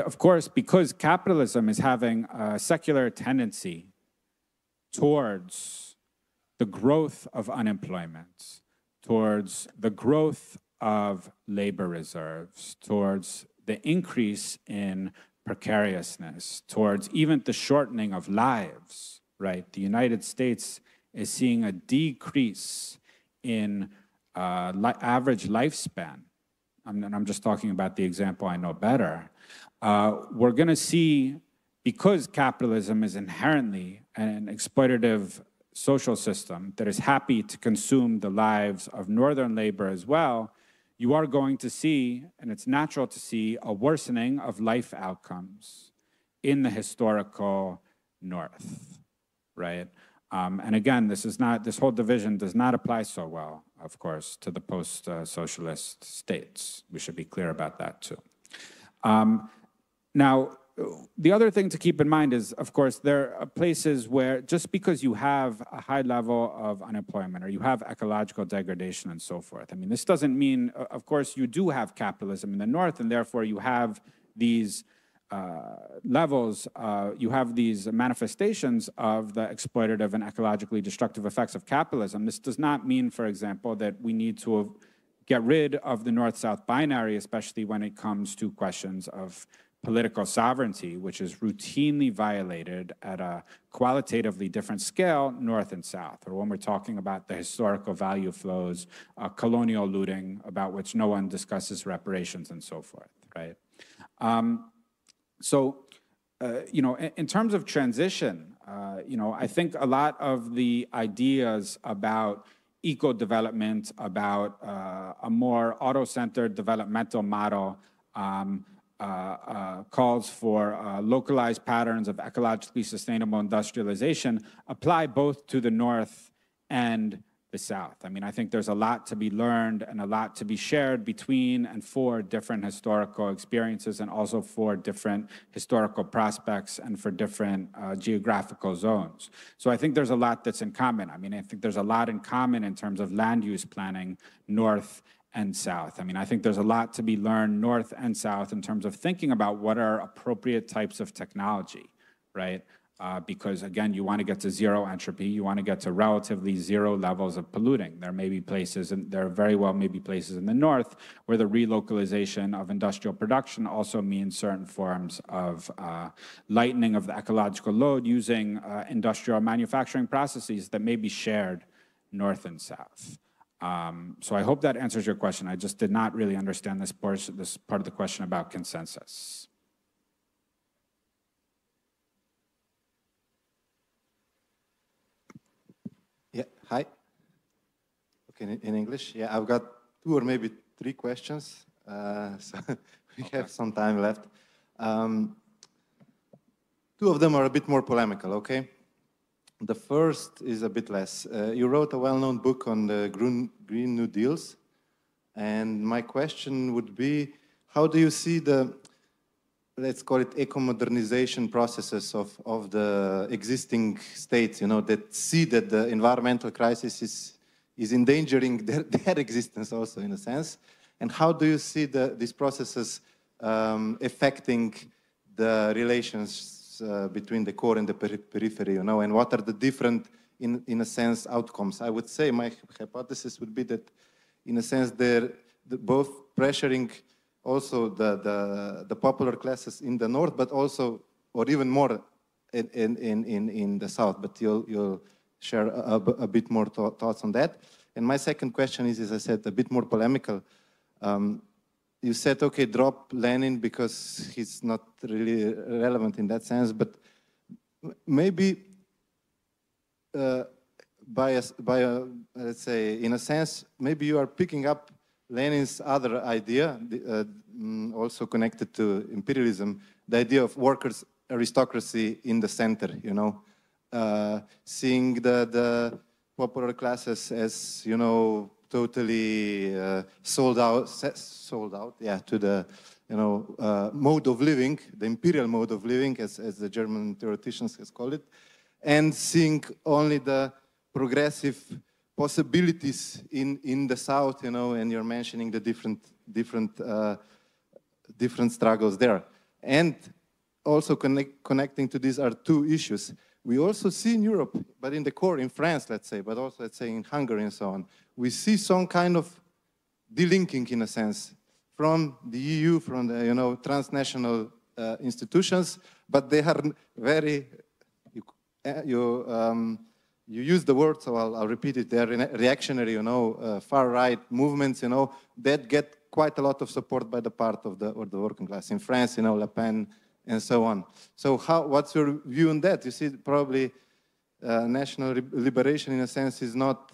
of course, because capitalism is having a secular tendency towards the growth of unemployment, towards the growth of labor reserves, towards the increase in precariousness, towards even the shortening of lives, right? The United States is seeing a decrease in average lifespan. And I'm just talking about the example I know better. We're going to see, because capitalism is inherently an exploitative social system that is happy to consume the lives of northern labor as well, you are going to see, and it's natural to see, a worsening of life outcomes in the historical north, right? And again, this whole division does not apply so well, of course, to the post-socialist states. We should be clear about that too. Now, the other thing to keep in mind is, of course, there are places where just because you have a high level of unemployment or you have ecological degradation and so forth, I mean, this doesn't mean, of course, you do have capitalism in the north, and therefore you have these levels, you have these manifestations of the exploitative and ecologically destructive effects of capitalism. This does not mean, for example, that we need to get rid of the north-south binary, especially when it comes to questions of political sovereignty, which is routinely violated at a qualitatively different scale, north and south, or when we're talking about the historical value flows, colonial looting, about which no one discusses reparations and so forth, right? You know, in terms of transition, you know, I think a lot of the ideas about eco-development, about a more auto-centered developmental model, calls for localized patterns of ecologically sustainable industrialization apply both to the north and the south. I mean, I think there's a lot to be learned and a lot to be shared between and for different historical experiences, and also for different historical prospects and for different geographical zones. So I think there's a lot that's in common. I mean, I think there's a lot in common in terms of land use planning, north and south. I mean, I think there's a lot to be learned north and south in terms of thinking about what are appropriate types of technology, right? Because again, you want to get to zero entropy, you want to get to relatively zero levels of polluting. There may be places, and there very well may be places in the north where the relocalization of industrial production also means certain forms of lightening of the ecological load using industrial manufacturing processes that may be shared north and south. So I hope that answers your question. I just did not really understand this part of the question about consensus. Yeah, hi. Okay, in English. Yeah, I've got 2 or maybe 3 questions. So we have some time left. 2 of them are a bit more polemical, okay? The first is a bit less. You wrote a well-known book on the Green New Deals. And my question would be, how do you see the, let's call it eco-modernization processes of the existing states, you know, that see that the environmental crisis is endangering their existence also in a sense? And how do you see these processes affecting the relations between the core and the periphery, you know, and what are the different, in a sense, outcomes? I would say my hypothesis would be that, in a sense, they're both pressuring also the popular classes in the north, but also, or even more, in the south. But you'll share a bit more thoughts on that. And my second question is, as I said, a bit more polemical. You said, okay, drop Lenin because he's not really relevant in that sense, but maybe let's say, in a sense, maybe you are picking up Lenin's other idea, also connected to imperialism, the idea of workers' aristocracy in the center, you know, seeing the popular classes as, you know, totally sold out, yeah, to the, you know, mode of living, the imperial mode of living, as the German theoreticians has called it, and seeing only the progressive possibilities in the south, you know, and you're mentioning the different struggles there. And also connecting to these are 2 issues. We also see in Europe, but in the core, in France, let's say, but also, let's say, in Hungary and so on, we see some kind of delinking, in a sense, from the EU, from the, you know, transnational institutions, but they are very, you use the word, so I'll repeat it, they're reactionary, you know, far-right movements, you know, that get quite a lot of support by the part of the working class. In France, you know, Le Pen, and so on. So what's your view on that? You see, probably national liberation, in a sense, is not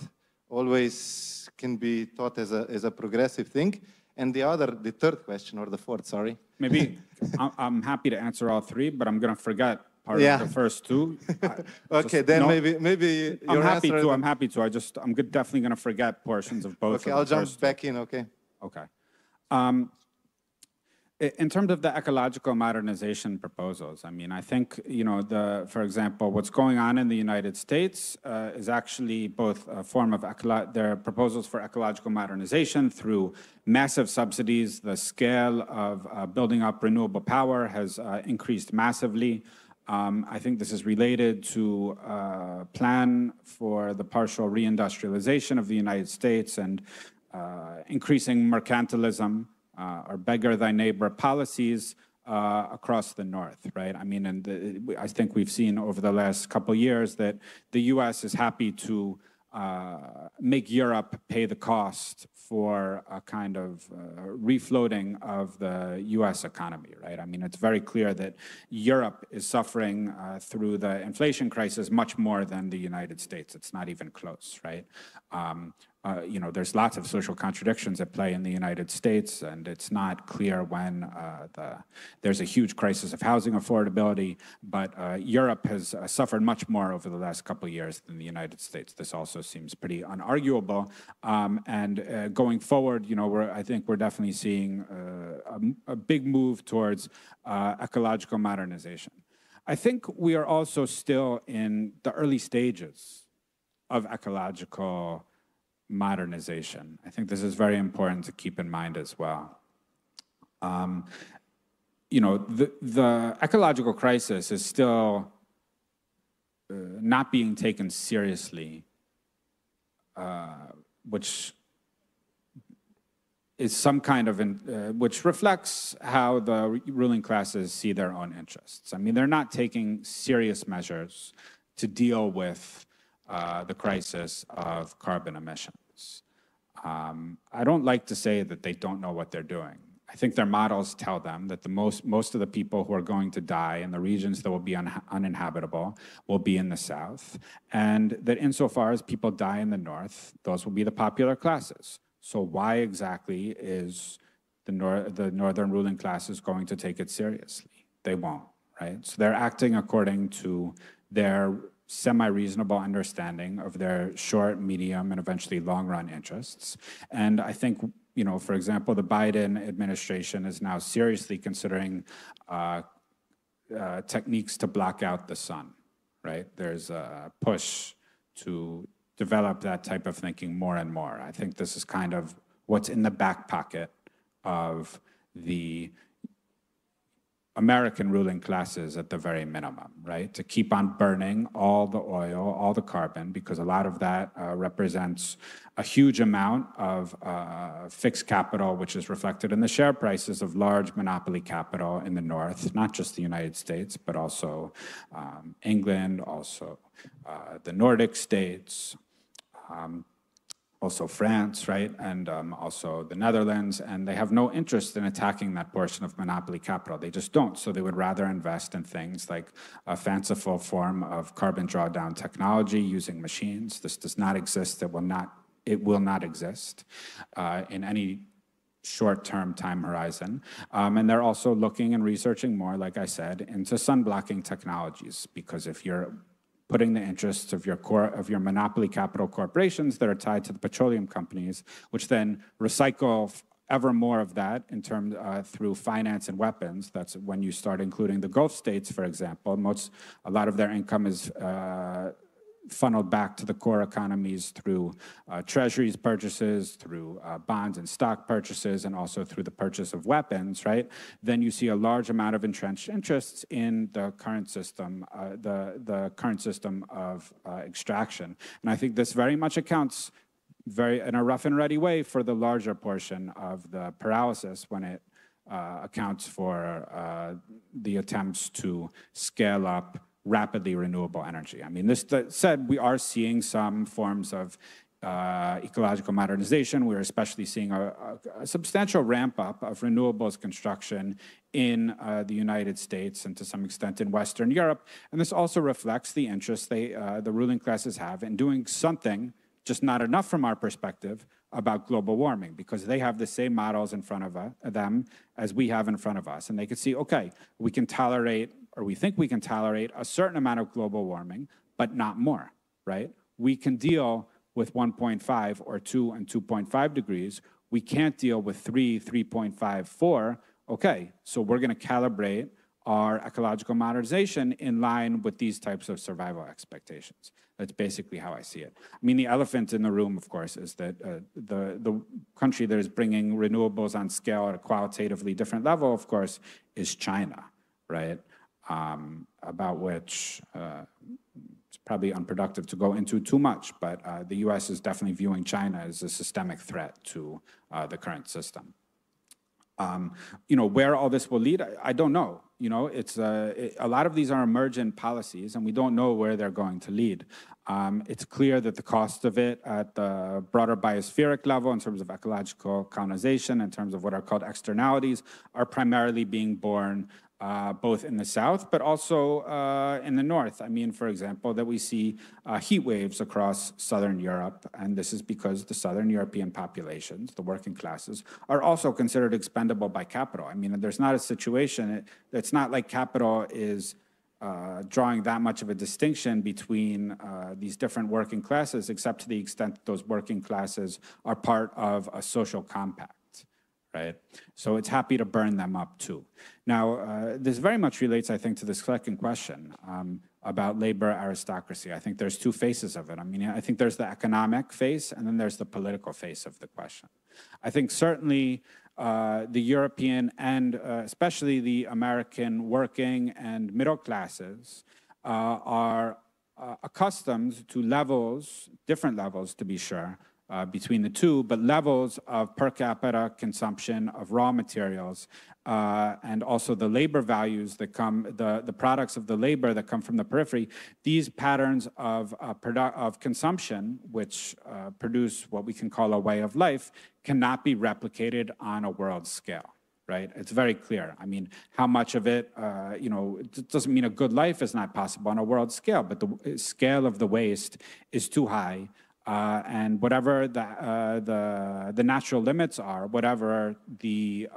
always can be thought as a progressive thing. And the third question, or the fourth, sorry. Maybe I'm happy to answer all 3, but I'm going to forget part of the first 2. Okay, then maybe I'm happy to. I'm happy to. I'm definitely going to forget portions of both. Okay, I'll jump back in. Okay. Okay. In terms of the ecological modernization proposals, I mean, I think, you know, for example, what's going on in the United States is actually both a form of their proposals for ecological modernization through massive subsidies. The scale of building up renewable power has increased massively. I think this is related to a plan for the partial reindustrialization of the United States and increasing mercantilism, or beggar thy neighbor policies across the north, right? I mean, and I think we've seen over the last couple of years that the U.S. is happy to make Europe pay the cost for a kind of refloating of the U.S. economy, right? I mean, it's very clear that Europe is suffering through the inflation crisis much more than the United States. It's not even close, right? You know, there's lots of social contradictions at play in the United States, and it's not clear when there's a huge crisis of housing affordability, but Europe has suffered much more over the last couple of years than the United States. This also seems pretty unarguable. And going forward, you know, I think we're definitely seeing a big move towards ecological modernization. I think we are also still in the early stages of ecological modernization. I think this is very important to keep in mind as well. You know, the ecological crisis is still not being taken seriously, which is some kind of, which reflects how the ruling classes see their own interests. I mean, they're not taking serious measures to deal with the crisis of carbon emissions. I don't like to say that they don't know what they're doing. I think their models tell them that most of the people who are going to die in the regions that will be uninhabitable will be in the south, and that insofar as people die in the north, those will be the popular classes. So why exactly is the northern ruling classes going to take it seriously? They won't, right? So they're acting according to their semi-reasonable understanding of their short, medium, and eventually long-run interests. And I think, you know, for example, the Biden administration is now seriously considering techniques to block out the sun, right? There's a push to develop that type of thinking more and more. I think this is kind of what's in the back pocket of the American ruling classes at the very minimum, right? To keep on burning all the oil, all the carbon, because a lot of that represents a huge amount of fixed capital, which is reflected in the share prices of large monopoly capital in the North, not just the United States, but also England, also the Nordic states, also France, right, and also the Netherlands, and they have no interest in attacking that portion of monopoly capital. They just don't. So they would rather invest in things like a fanciful form of carbon drawdown technology using machines. This does not exist. It will not exist in any short-term time horizon. And they're also looking and researching more, like I said, into sun-blocking technologies, because if you're putting the interests of your monopoly capital corporations that are tied to the petroleum companies, which then recycle ever more of that in terms through finance and weapons. That's when you start including the Gulf states, for example. A lot of their income is funneled back to the core economies through treasuries purchases, through bonds and stock purchases, and also through the purchase of weapons, right? Then you see a large amount of entrenched interests in the current system, the current system of extraction. And I think this very much accounts in a rough and ready way for the larger portion of the paralysis when it accounts for the attempts to scale up rapidly renewable energy. I mean, that said, we are seeing some forms of ecological modernization. We're especially seeing a substantial ramp up of renewables construction in the United States and to some extent in Western Europe. And this also reflects the interest the ruling classes have in doing something, just not enough from our perspective, about global warming, because they have the same models in front of them as we have in front of us. And they could see, okay, we can tolerate, or we think we can tolerate, a certain amount of global warming, but not more, right? We can deal with 1.5 or 2 and 2.5 degrees. We can't deal with 3, 3.5, 4. Okay, so we're going to calibrate our ecological modernization in line with these types of survival expectations. That's basically how I see it. I mean, the elephant in the room, of course, is that the country that is bringing renewables on scale at a qualitatively different level, of course, is China, right? About which it's probably unproductive to go into too much, but the US is definitely viewing China as a systemic threat to the current system. You know, where all this will lead, I don't know. You know, a lot of these are emergent policies, and we don't know where they're going to lead. It's clear that the cost of it at the broader biospheric level, in terms of ecological colonization, in terms of what are called externalities, are primarily being borne both in the south, but also in the north. I mean, for example, that we see heat waves across southern Europe, and this is because the southern European populations, the working classes, are also considered expendable by capital. I mean, there's not a situation, it's not like capital is drawing that much of a distinction between these different working classes, except to the extent that those working classes are part of a social compact. Right? So it's happy to burn them up too. Now, this very much relates, I think, to the second question about labor aristocracy. I think there's two faces of it. I mean, I think there's the economic face, and then there's the political face of the question. I think certainly the European and especially the American working and middle classes are accustomed to levels, different levels to be sure, between the two, but levels of per capita consumption of raw materials and also the labor values that come, the products of the labor that come from the periphery, these patterns of consumption, which produce what we can call a way of life, cannot be replicated on a world scale, right? It's very clear. I mean, how much of it, you know, it doesn't mean a good life is not possible on a world scale, but the scale of the waste is too high. And whatever the natural limits are, whatever the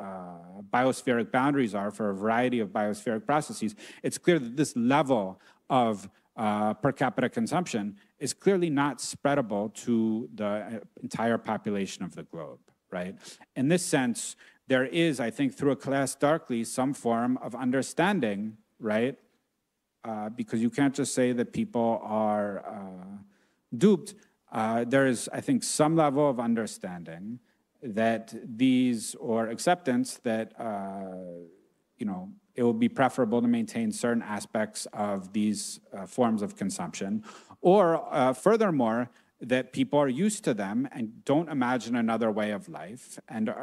biospheric boundaries are for a variety of biospheric processes, it's clear that this level of per capita consumption is clearly not spreadable to the entire population of the globe, right? In this sense, there is, I think, through a class darkly, some form of understanding, right? Because you can't just say that people are duped. There is, I think, some level of understanding that these, or acceptance that, you know, it will be preferable to maintain certain aspects of these forms of consumption, or furthermore, that people are used to them and don't imagine another way of life, and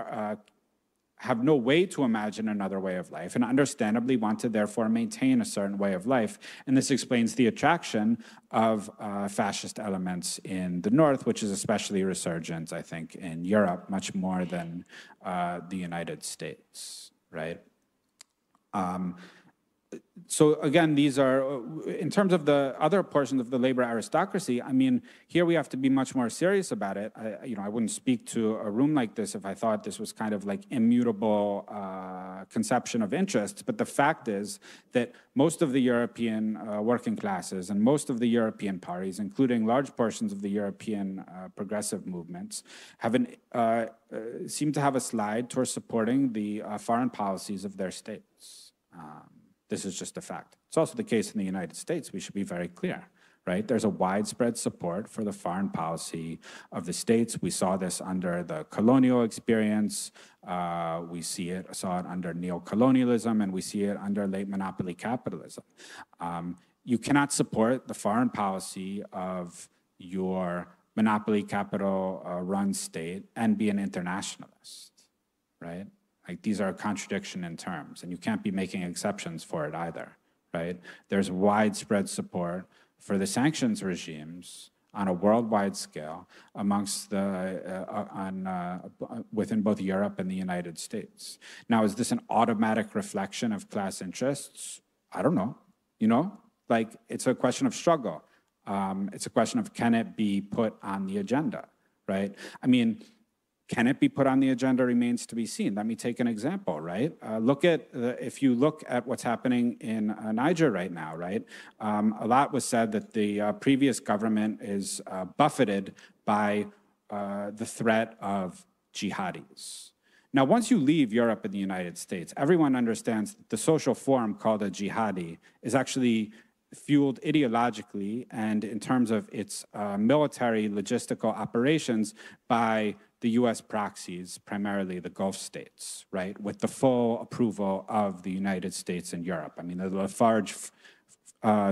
have no way to imagine another way of life, and understandably want to therefore maintain a certain way of life. And this explains the attraction of fascist elements in the North, which is especially resurgent, I think, in Europe, much more than the United States, right? So again, these are, in terms of the other portions of the labor aristocracy, I mean, here we have to be much more serious about it. You know, I wouldn't speak to a room like this if I thought this was kind of like immutable conception of interests. But the fact is that most of the European working classes and most of the European parties, including large portions of the European progressive movements, have seem to have a slide towards supporting the foreign policies of their states. This is just a fact. It's also the case in the United States. We should be very clear, right? There's a widespread support for the foreign policy of the states. We saw this under the colonial experience. We saw it under neocolonialism, and we see it under late monopoly capitalism. You cannot support the foreign policy of your monopoly capital run state and be an internationalist, right? Like, these are a contradiction in terms, and you can't be making exceptions for it either, right? There's widespread support for the sanctions regimes on a worldwide scale amongst within both Europe and the United States. Now, is this an automatic reflection of class interests? I don't know, you know? Like, it's a question of struggle. It's a question of, can it be put on the agenda, right? I mean, can it be put on the agenda remains to be seen. Let me take an example, right? If you look at what's happening in Niger right now, right? A lot was said that the previous government is buffeted by the threat of jihadis. Now, once you leave Europe and the United States, everyone understands that the social form called a jihadi is actually fueled ideologically and in terms of its military logistical operations by the US proxies, primarily the Gulf states, right, with the full approval of the United States and Europe. I mean, the Lafarge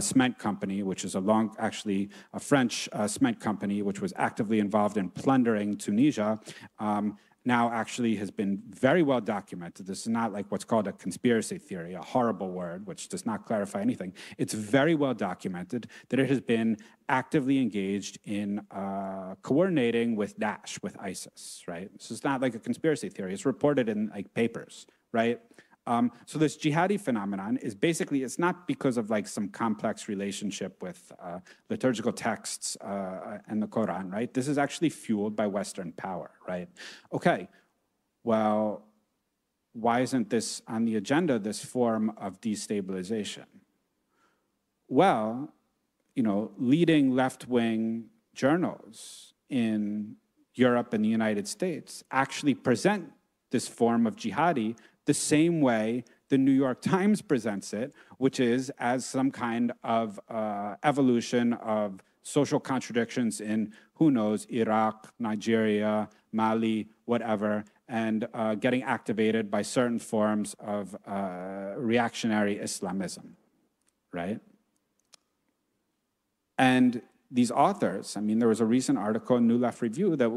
cement company, which is actually a French cement company, which was actively involved in plundering Tunisia, now actually has been very well documented. This is not like what's called a conspiracy theory, a horrible word, which does not clarify anything. It's very well documented that it has been actively engaged in coordinating with Daesh, with ISIS, right? This is not like a conspiracy theory. It's reported in like papers, right? So this jihadi phenomenon is basically, it's not because of like some complex relationship with liturgical texts and the Quran, right? This is actually fueled by Western power, right? Okay, well, why isn't this on the agenda, this form of destabilization? Well, you know, leading left-wing journals in Europe and the United States actually present this form of jihadi the same way the New York Times presents it, which is as some kind of evolution of social contradictions in, who knows, Iraq, Nigeria, Mali, whatever, and getting activated by certain forms of reactionary Islamism, right? And these authors, I mean, there was a recent article in New Left Review that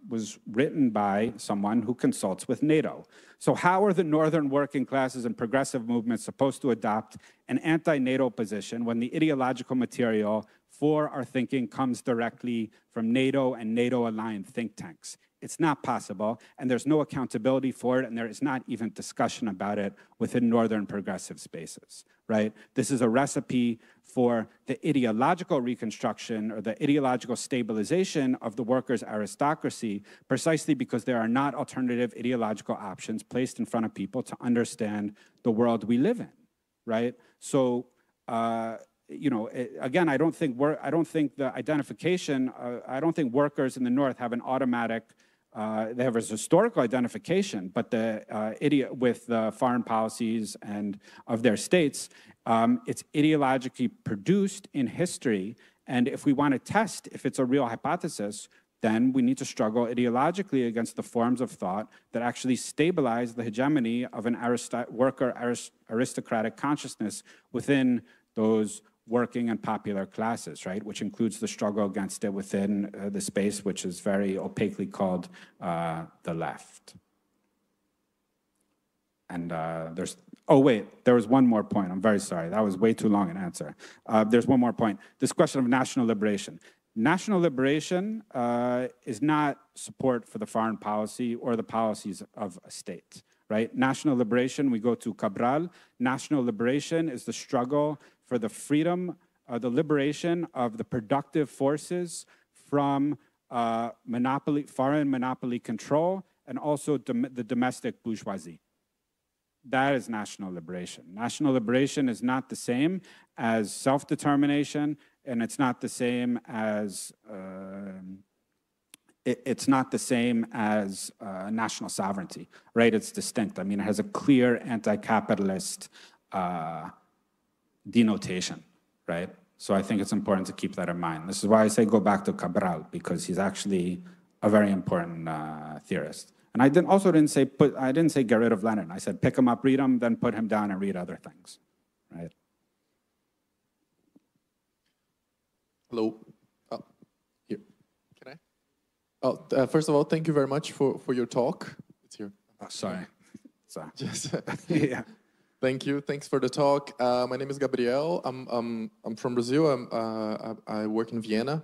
was written by someone who consults with NATO. So how are the northern working classes and progressive movements supposed to adopt an anti-NATO position when the ideological material for our thinking comes directly from NATO and NATO-aligned think tanks. It's not possible, and there's no accountability for it, and there is not even discussion about it within Northern progressive spaces, right? This is a recipe for the ideological reconstruction or the ideological stabilization of the workers' aristocracy, precisely because there are not alternative ideological options placed in front of people to understand the world we live in, right? So, you know, again, I don't think the identification, I don't think workers in the North have an automatic, they have a historical identification, but with the foreign policies and of their states, it's ideologically produced in history. And if we want to test if it's a real hypothesis, then we need to struggle ideologically against the forms of thought that actually stabilize the hegemony of an aristocratic consciousness within those working and popular classes, right? Which includes the struggle against it within the space, which is very opaquely called the left. And oh wait, there was one more point. I'm very sorry. That was way too long an answer. There's one more point. This question of national liberation. National liberation is not support for the foreign policy or the policies of a state, right? National liberation, we go to Cabral. National liberation is the struggle for the freedom, the liberation of the productive forces from foreign monopoly control, and also the domestic bourgeoisie. That is national liberation. National liberation is not the same as self-determination, and it's not the same as national sovereignty, right? It's distinct. I mean, it has a clear anti-capitalist denotation, right? So I think it's important to keep that in mind. This is why I say go back to Cabral, because he's actually a very important theorist. And I didn't say get rid of Lenin. I said pick him up, read him, then put him down and read other things, right? Hello. Oh, here. Can I? Oh, first of all, thank you very much for your talk. It's here. Oh, sorry. Sorry. Just, Yeah. Thank you. Thanks for the talk. My name is Gabriel. I'm from Brazil. I work in Vienna.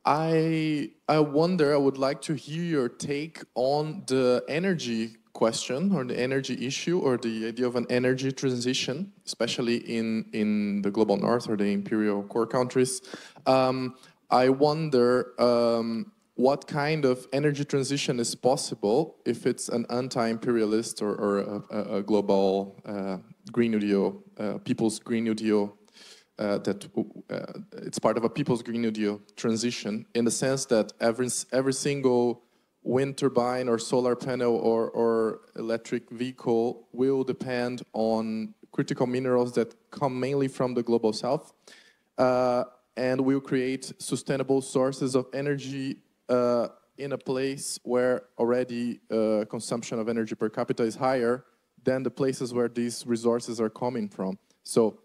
I wonder, I would like to hear your take on the energy question or the energy issue or the idea of an energy transition, especially in the global north or the imperial core countries. I wonder what kind of energy transition is possible if it's an anti-imperialist or a global Green New Deal, People's Green New Deal, that it's part of a People's Green New Deal transition, in the sense that every single wind turbine or solar panel or electric vehicle will depend on critical minerals that come mainly from the global south, and will create sustainable sources of energy in a place where already consumption of energy per capita is higher than the places where these resources are coming from. So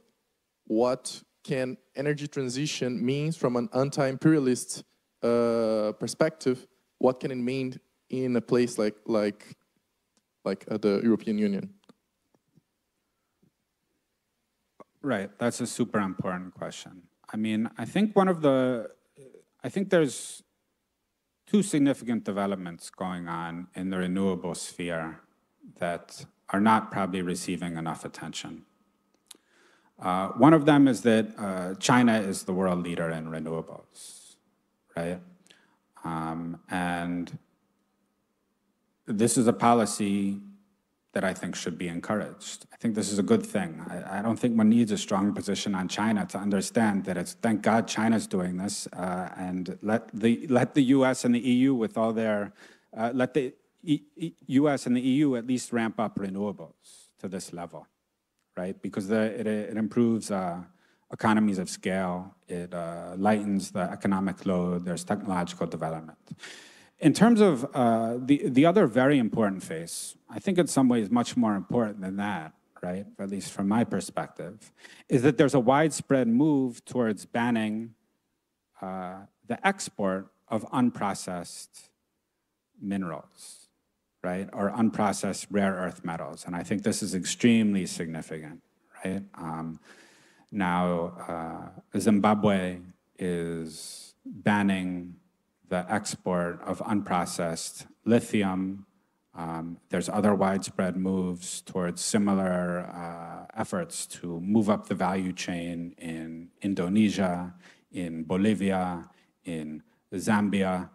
what can energy transition mean from an anti-imperialist perspective? What can it mean in a place like the European Union? Right, that's a super important question. I mean, I think there's two significant developments going on in the renewable sphere that are not probably receiving enough attention. One of them is that China is the world leader in renewables, right? And this is a policy that I think should be encouraged. I think this is a good thing. I don't think one needs a strong position on China to understand that it's, thank God China's doing this, and let the US and the EU with all their, let the US and the EU at least ramp up renewables to this level, right? Because it improves economies of scale, it lightens the economic load, there's technological development. In terms of the other very important phase, I think in some ways much more important than that, right, at least from my perspective, is that there's a widespread move towards banning the export of unprocessed minerals, right, or unprocessed rare earth metals. And I think this is extremely significant, right? Now, Zimbabwe is banning the export of unprocessed lithium. There's other widespread moves towards similar efforts to move up the value chain in Indonesia, in Bolivia, in Zambia,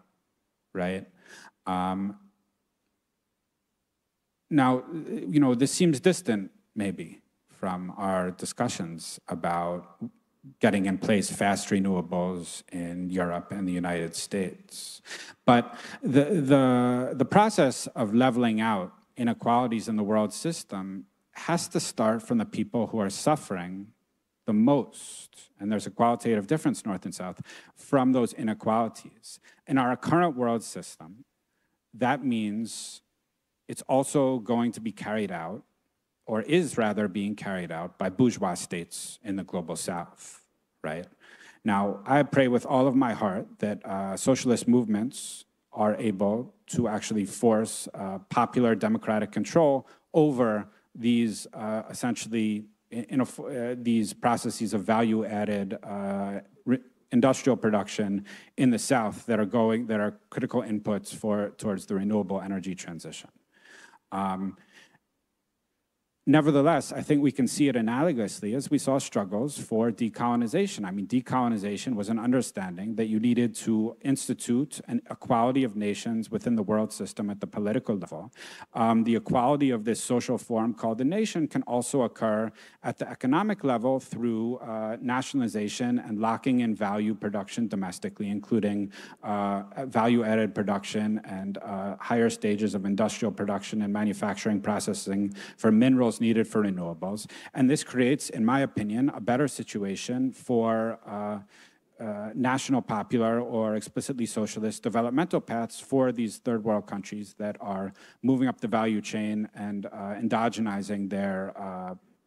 right? Now, this seems distant, maybe, from our discussions about getting in place fast renewables in Europe and the United States. But the process of leveling out inequalities in the world system has to start from the people who are suffering the most. And there's a qualitative difference, North and South, from those inequalities. In our current world system, that means it's also going to be carried out, or is rather being carried out, by bourgeois states in the global South, right? Now, I pray with all of my heart that socialist movements are able to actually force popular democratic control over these essentially these processes of value-added industrial production in the South that are critical inputs towards the renewable energy transition. Nevertheless, I think we can see it analogously as we saw struggles for decolonization. I mean, decolonization was an understanding that you needed to institute an equality of nations within the world system at the political level. The equality of this social form called the nation can also occur at the economic level through nationalization and locking in value production domestically, including value-added production and higher stages of industrial production and manufacturing processing for minerals needed for renewables. And this creates, in my opinion, a better situation for national popular or explicitly socialist developmental paths for these third world countries that are moving up the value chain and endogenizing their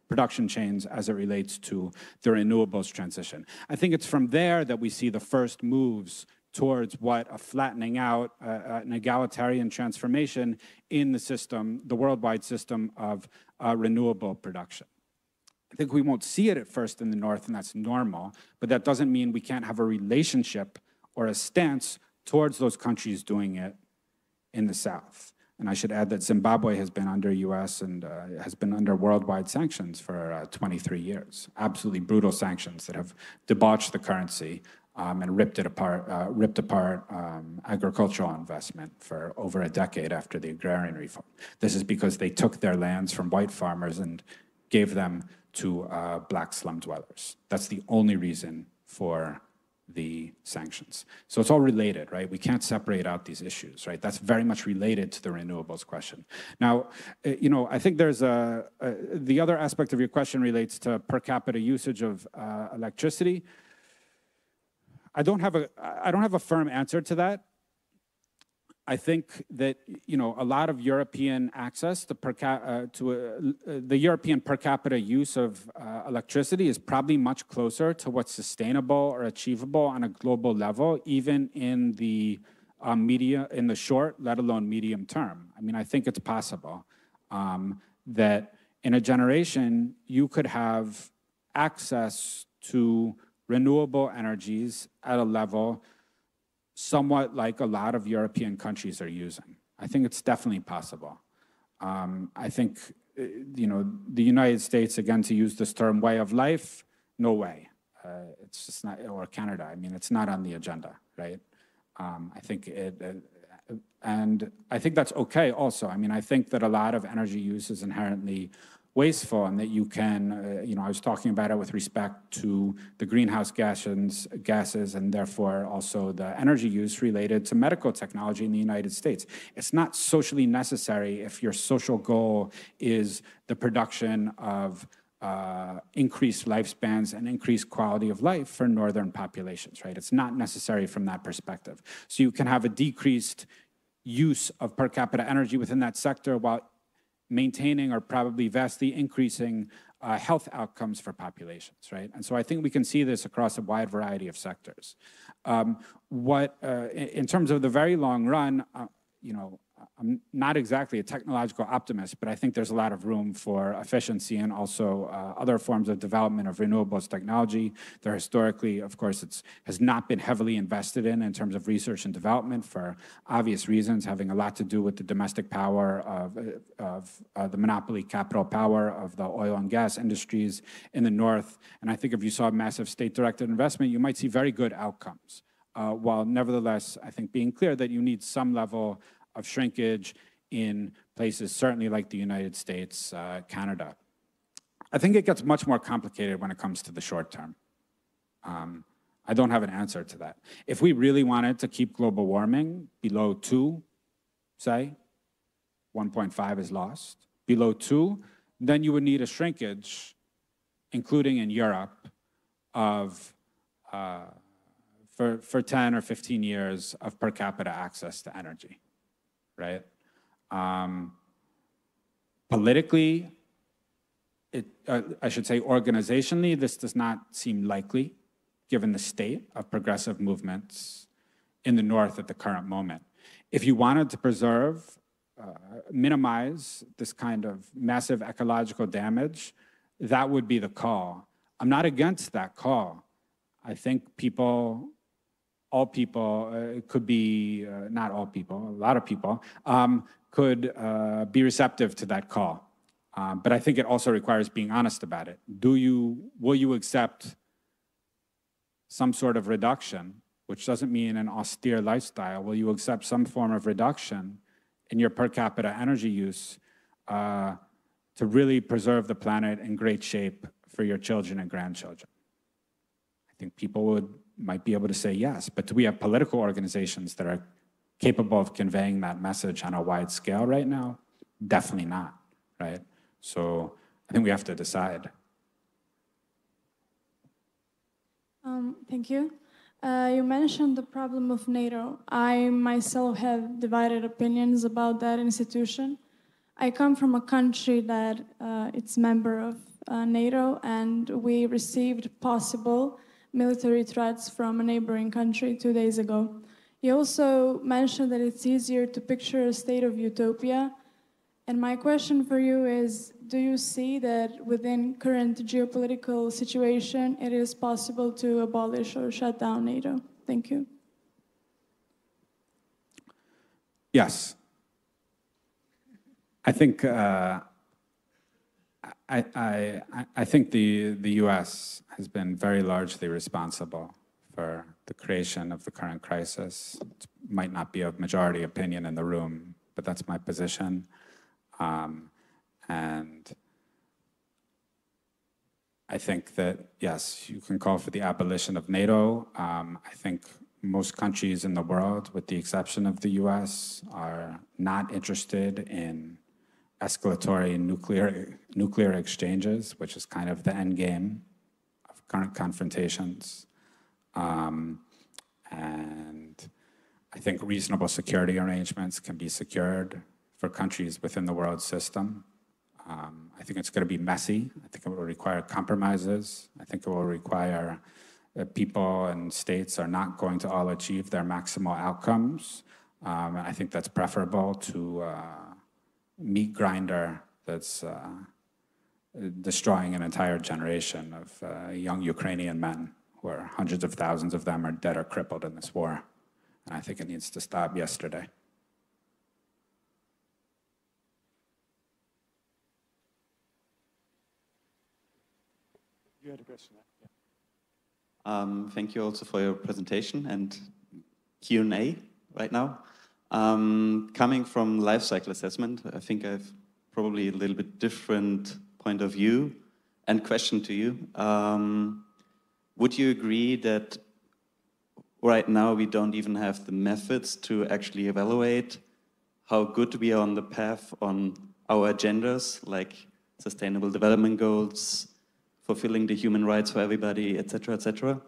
production chains as it relates to the renewables transition. I think it's from there that we see the first moves towards what a flattening out, an egalitarian transformation in the system, the worldwide system of renewable production. I think we won't see it at first in the North, and that's normal, but that doesn't mean we can't have a relationship or a stance towards those countries doing it in the South. And I should add that Zimbabwe has been under US and has been under worldwide sanctions for 23 years. Absolutely brutal sanctions that have debauched the currency and ripped apart agricultural investment for over a decade after the agrarian reform. This is because they took their lands from white farmers and gave them to black slum dwellers. That's the only reason for the sanctions. So it's all related, right? We can't separate out these issues, right? That's very much related to the renewables question. Now, I think there's the other aspect of your question relates to per capita usage of electricity. I don't have a firm answer to that. I think that a lot of European access to the European per capita use of electricity is probably much closer to what's sustainable or achievable on a global level, even in the short, let alone medium term. I mean, I think it's possible that in a generation you could have access to renewable energies at a level somewhat like a lot of European countries are using. I think it's definitely possible. I think, the United States, again, to use this term way of life, no way. It's just not, or Canada, I mean, it's not on the agenda, right? I think and I think that's okay also. I mean, I think that a lot of energy use is inherently wasteful, and that you can, I was talking about it with respect to the greenhouse gases and therefore also the energy use related to medical technology in the United States. It's not socially necessary if your social goal is the production of increased lifespans and increased quality of life for northern populations, right? It's not necessary from that perspective. So you can have a decreased use of per capita energy within that sector while maintaining or probably vastly increasing health outcomes for populations, right? And so I think we can see this across a wide variety of sectors. In terms of the very long run, I'm not exactly a technological optimist, but I think there's a lot of room for efficiency and also other forms of development of renewables technology. There historically, of course, has not been heavily invested in terms of research and development for obvious reasons, having a lot to do with the domestic power of the monopoly capital power of the oil and gas industries in the north. And I think if you saw massive state-directed investment, you might see very good outcomes. While nevertheless, I think being clear that you need some level of shrinkage in places certainly like the United States, Canada. I think it gets much more complicated when it comes to the short term. I don't have an answer to that. If we really wanted to keep global warming below 2, say, 1.5 is lost, below 2, then you would need a shrinkage, including in Europe, of for 10 or 15 years of per capita access to energy. Right? Politically, I should say organizationally, this does not seem likely, given the state of progressive movements in the North at the current moment. If you wanted to preserve, minimize this kind of massive ecological damage, that would be the call. I'm not against that call. I think people, all people, it could be, not all people, a lot of people, could be receptive to that call. But I think it also requires being honest about it. Will you accept some sort of reduction, which doesn't mean an austere lifestyle? Will you accept some form of reduction in your per capita energy use to really preserve the planet in great shape for your children and grandchildren? I think people might be able to say yes, but do we have political organizations that are capable of conveying that message on a wide scale right now? Definitely not, right? So I think we have to decide. Thank you. You mentioned the problem of NATO. I myself have divided opinions about that institution. I come from a country that it's member of NATO, and we received possible military threats from a neighboring country 2 days ago. You also mentioned that it's easier to picture a state of utopia. And my question for you is, do you see that within current geopolitical situation, it is possible to abolish or shut down NATO? Thank you. Yes. I think I think the U.S. has been very largely responsible for the creation of the current crisis. It might not be a majority opinion in the room, but that's my position. And I think that, yes, you can call for the abolition of NATO. I think most countries in the world, with the exception of the U.S., are not interested in escalatory nuclear exchanges, which is kind of the end game of current confrontations. And I think reasonable security arrangements can be secured for countries within the world system. I think it's going to be messy. I think it will require compromises. I think it will require people and states are not going to all achieve their maximal outcomes. And I think that's preferable to meat grinder that's destroying an entire generation of young Ukrainian men, where hundreds of thousands of them are dead or crippled in this war. And I think it needs to stop yesterday. You had a question. Yeah. Thank you also for your presentation and Q&A right now. Coming from life cycle assessment, I think I have probably a little bit different point of view and question to you. Would you agree that right now we don't even have the methods to actually evaluate how good we are on the path on our agendas, like sustainable development goals, fulfilling the human rights for everybody, etc., etc.?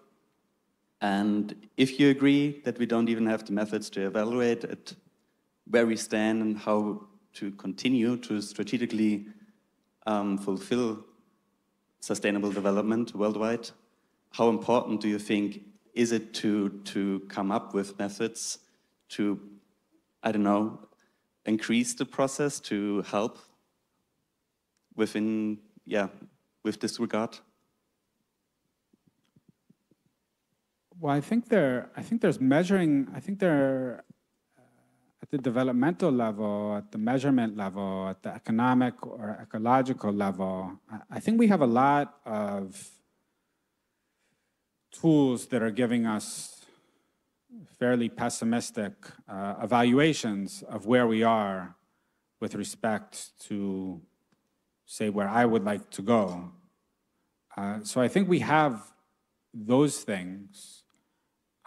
And if you agree that we don't even have the methods to evaluate it, where we stand and how to continue to strategically fulfill sustainable development worldwide, how important do you think is it to come up with methods to, I don't know, increase the process to help within, with this regard? Well, I think there's measuring. I think there, at the developmental level, at the measurement level, at the economic or ecological level, I think we have a lot of tools that are giving us fairly pessimistic evaluations of where we are with respect to, say, where I would like to go. So I think we have those things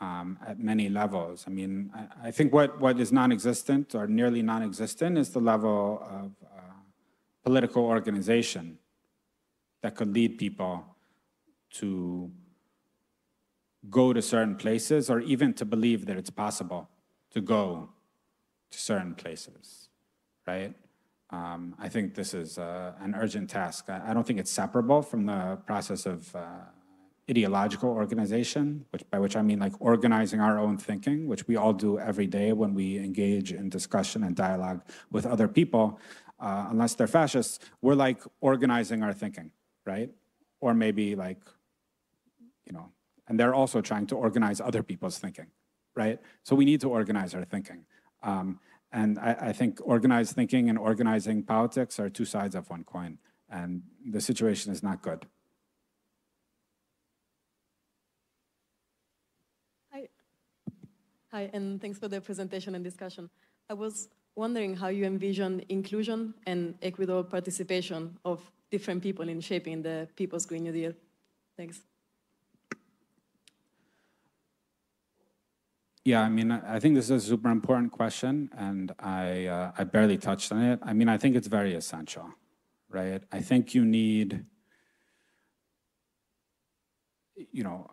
at many levels. I mean, I think what is non-existent or nearly non-existent is the level of political organization that could lead people to go to certain places, or even to believe that it's possible to go to certain places, right? I think this is an urgent task. I don't think it's separable from the process of ideological organization, by which I mean like organizing our own thinking, which we all do every day when we engage in discussion and dialogue with other people. Unless they're fascists, we're like organizing our thinking, right? Or maybe like, you know, and they're also trying to organize other people's thinking, right? So we need to organize our thinking. And I think organized thinking and organizing politics are two sides of one coin, and the situation is not good. Hi, and thanks for the presentation and discussion. I was wondering how you envision inclusion and equitable participation of different people in shaping the People's Green New Deal. Thanks. Yeah, I mean, I think this is a super important question, and I barely touched on it. I mean, I think it's very essential, right? I think you need, you know,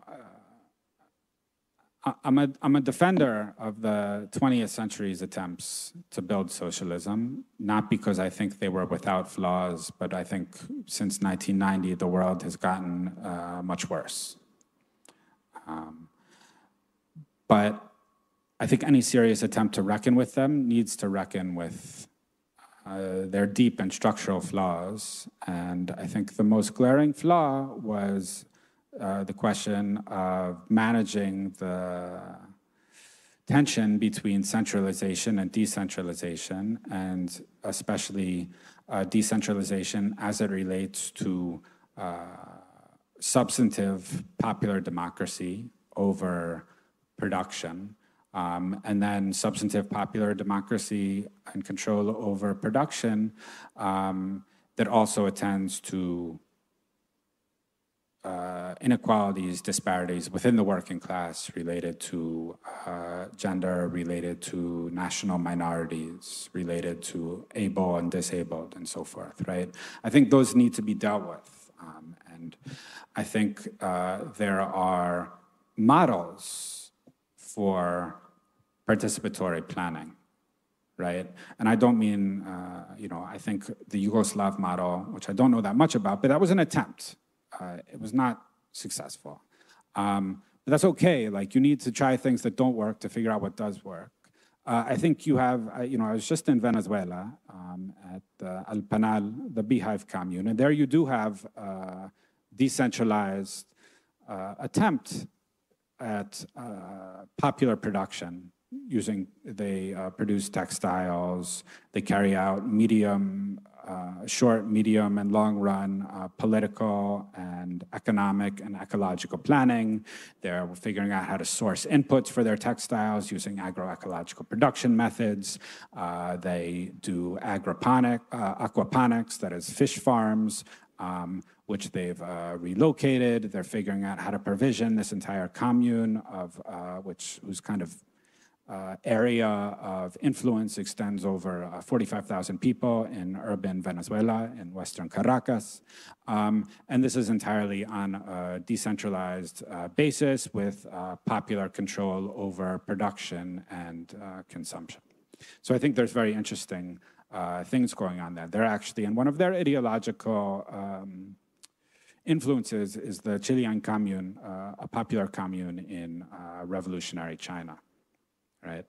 I'm a defender of the 20th century's attempts to build socialism, not because I think they were without flaws, but I think since 1990, the world has gotten much worse. But I think any serious attempt to reckon with them needs to reckon with their deep and structural flaws. And I think the most glaring flaw was the question of managing the tension between centralization and decentralization, and especially decentralization as it relates to substantive popular democracy over production, and then substantive popular democracy and control over production that also attends to inequalities, disparities within the working class related to gender, related to national minorities, related to able and disabled, and so forth, right? I think those need to be dealt with. And I think there are models for participatory planning, right? And I don't mean, you know, I think the Yugoslav model, which I don't know that much about, but that was an attempt. It was not successful. But that's okay. Like, you need to try things that don't work to figure out what does work. I think you have, you know, I was just in Venezuela at El Panal, the beehive commune, and there you do have decentralized attempt at popular production using, they produce textiles, they carry out medium, short, medium, and long run political and economic and ecological planning. They're figuring out how to source inputs for their textiles using agroecological production methods. They do aquaponics, that is fish farms, which they've relocated. They're figuring out how to provision this entire commune of whose kind of area of influence extends over 45,000 people in urban Venezuela, in western Caracas. And this is entirely on a decentralized basis with popular control over production and consumption. So I think there's very interesting things going on there. They're actually, and one of their ideological influences is the Chilean commune, a popular commune in revolutionary China. Right,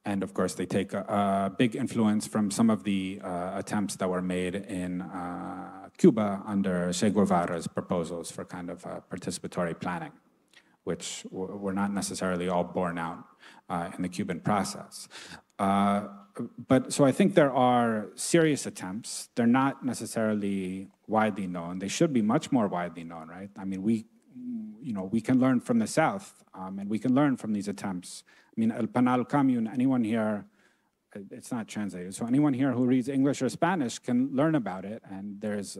And of course, they take a big influence from some of the attempts that were made in Cuba under Che Guevara's proposals for kind of participatory planning, which were not necessarily all borne out in the Cuban process. So I think there are serious attempts. They're not necessarily widely known. They should be much more widely known, right? I mean, we can learn from the South, and we can learn from these attempts. I mean, El Penal Commune, anyone here, it's not translated, so anyone here who reads English or Spanish can learn about it, and there's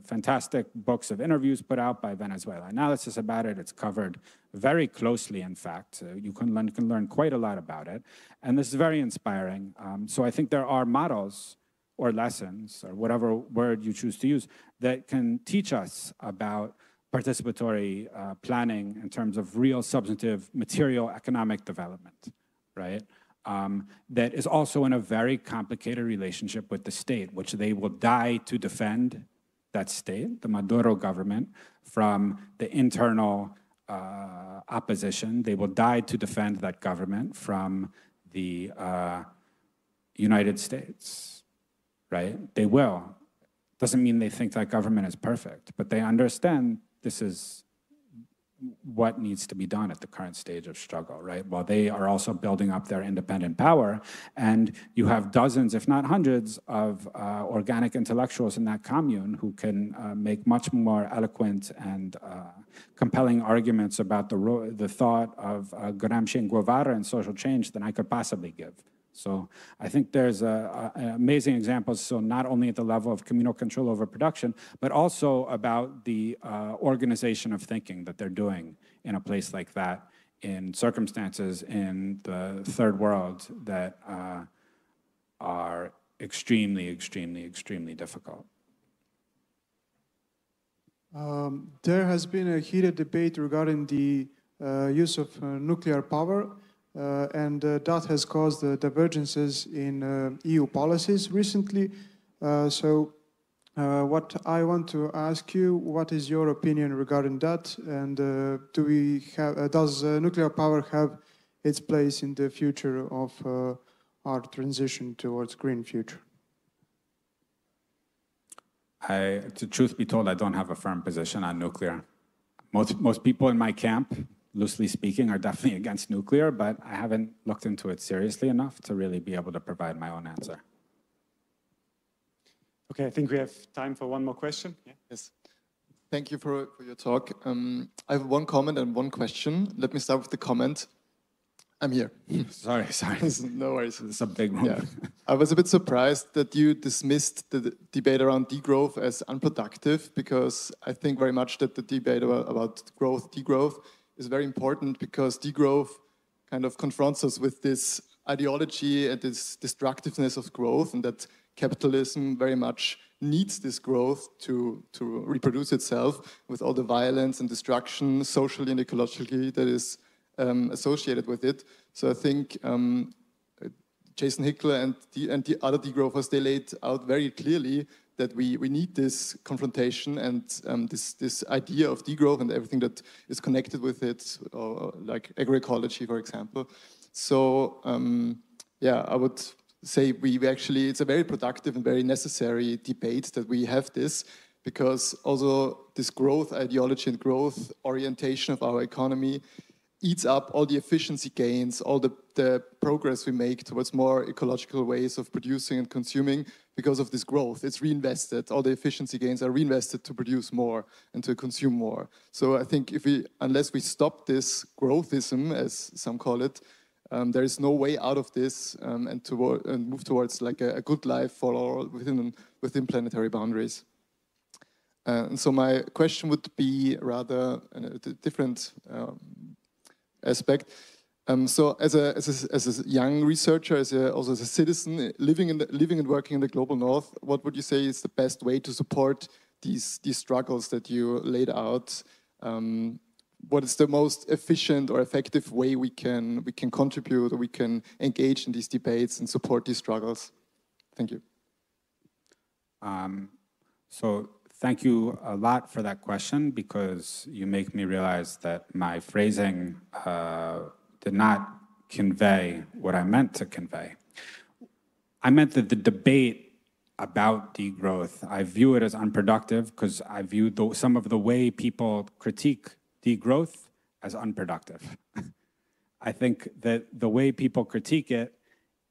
fantastic books of interviews put out by Venezuela Analysis about it. It's covered very closely, in fact. You can learn quite a lot about it, and this is very inspiring. So I think there are models or lessons, or whatever word you choose to use, that can teach us about participatory planning in terms of real substantive material economic development, right? That is also in a very complicated relationship with the state, which they will die to defend that state, the Maduro government, from the internal opposition. They will die to defend that government from the United States, right? They will. Doesn't mean they think that government is perfect, but they understand this is what needs to be done at the current stage of struggle, right? While they are also building up their independent power, and you have dozens, if not hundreds, of organic intellectuals in that commune who can make much more eloquent and compelling arguments about the thought of Gramsci and Guevara and social change than I could possibly give. So I think there's amazing examples, so not only at the level of communal control over production, but also about the organization of thinking that they're doing in a place like that, in circumstances in the third world that are extremely, extremely, extremely difficult. There has been a heated debate regarding the use of nuclear power. And that has caused divergences in EU policies recently. What I want to ask you, what is your opinion regarding that? And does nuclear power have its place in the future of our transition towards green future? To truth be told, I don't have a firm position on nuclear. Most people in my camp, loosely speaking, are definitely against nuclear, but I haven't looked into it seriously enough to really be able to provide my own answer. Okay, I think we have time for one more question. Yeah. Yes. Thank you for your talk. I have one comment and one question. Let me start with the comment. I'm here. Sorry. No worries. It's a big room. Yeah. I was a bit surprised that you dismissed the debate around degrowth as unproductive, because I think very much that the debate about growth, degrowth, is very important, because degrowth kind of confronts us with this ideology and this destructiveness of growth, and that capitalism very much needs this growth to reproduce itself, with all the violence and destruction, socially and ecologically, that is associated with it. So I think Jason Hickler and the other degrowthers, they laid out very clearly that we need this confrontation and this idea of degrowth and everything that is connected with it, or like agroecology, for example. So yeah, I would say we actually, it's a very productive and very necessary debate that we have this, because also this growth ideology and growth orientation of our economy eats up all the efficiency gains, all the progress we make towards more ecological ways of producing and consuming. Because of this growth, it's reinvested. All the efficiency gains are reinvested to produce more and to consume more. So I think unless we stop this growthism, as some call it, there is no way out of this and move towards like a good life for all within planetary boundaries. And so my question would be rather a different aspect. So as a young researcher, also as a citizen living and working in the global north, what would you say is the best way to support these struggles that you laid out? What is the most efficient or effective way we can contribute, or we can engage in these debates and support these struggles? Thank you. So thank you a lot for that question, because you make me realize that my phrasing did not convey what I meant to convey. I meant that the debate about degrowth, I view it as unproductive because I view some of the way people critique degrowth as unproductive. I think that the way people critique it,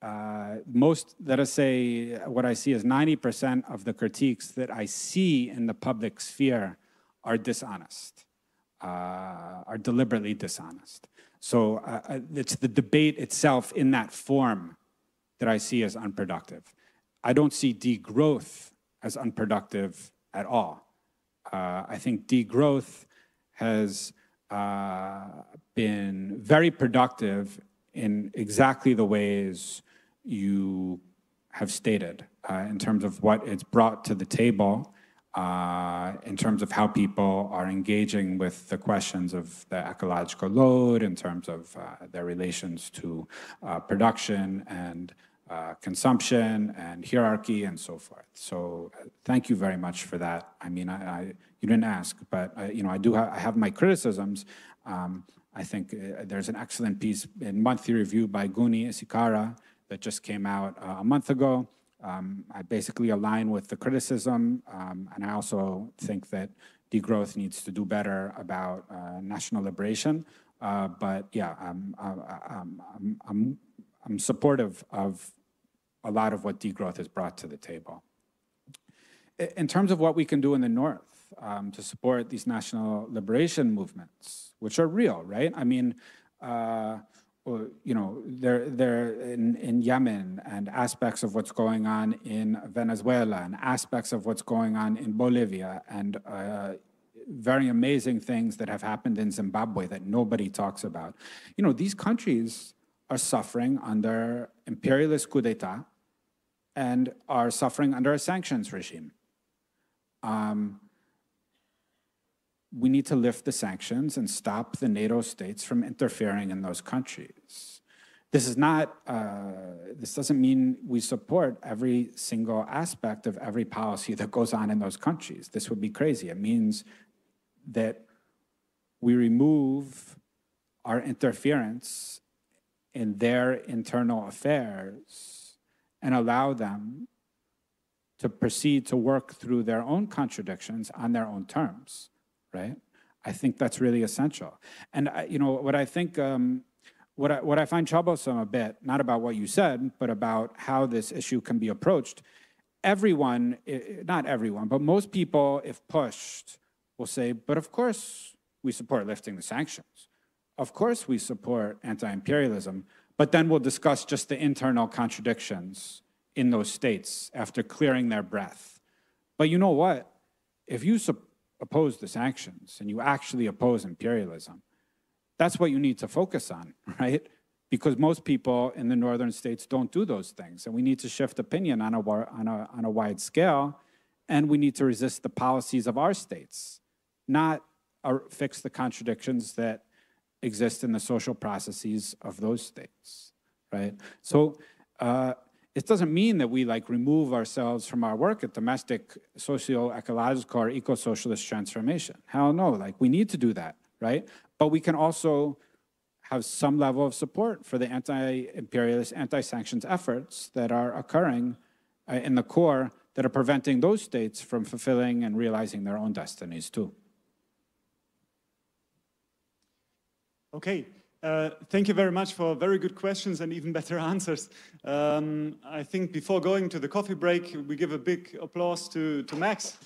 let us say, what I see is 90% of the critiques that I see in the public sphere are dishonest, are deliberately dishonest. So it's the debate itself in that form that I see as unproductive. I don't see degrowth as unproductive at all. I think degrowth has been very productive in exactly the ways you have stated, in terms of what it's brought to the table, in terms of how people are engaging with the questions of the ecological load, in terms of their relations to production and consumption and hierarchy and so forth. So thank you very much for that. I mean, you didn't ask, but I have my criticisms. I think there's an excellent piece in Monthly Review by Guni Isikara that just came out a month ago. I basically align with the criticism, and I also think that degrowth needs to do better about national liberation. But yeah, I'm supportive of a lot of what degrowth has brought to the table. In terms of what we can do in the North to support these national liberation movements, which are real, right? I mean, they're in Yemen, and aspects of what's going on in Venezuela, and aspects of what's going on in Bolivia, and very amazing things that have happened in Zimbabwe that nobody talks about. These countries are suffering under imperialist coup d'etat and are suffering under a sanctions regime. We need to lift the sanctions and stop the NATO states from interfering in those countries. This doesn't mean we support every single aspect of every policy that goes on in those countries. This would be crazy. It means that we remove our interference in their internal affairs and allow them to proceed to work through their own contradictions on their own terms, right? I think that's really essential. And what I think, what I find troublesome a bit, not about what you said, but about how this issue can be approached. Everyone, not everyone, but most people, if pushed, will say, but of course we support lifting the sanctions. Of course we support anti-imperialism, but then we'll discuss just the internal contradictions in those states after clearing their breath. But you know what? If you oppose the sanctions and you actually oppose imperialism, that's what you need to focus on, right? Because most people in the northern states don't do those things, and we need to shift opinion on a wide scale, and we need to resist the policies of our states, not fix the contradictions that exist in the social processes of those states, right? So it doesn't mean that we remove ourselves from our work at domestic socio-ecological or eco-socialist transformation. Hell no, we need to do that, right? But we can also have some level of support for the anti-imperialist, anti-sanctions efforts that are occurring in the core that are preventing those states from fulfilling and realizing their own destinies too. Okay, thank you very much for very good questions and even better answers. I think before going to the coffee break, we give a big applause to Max.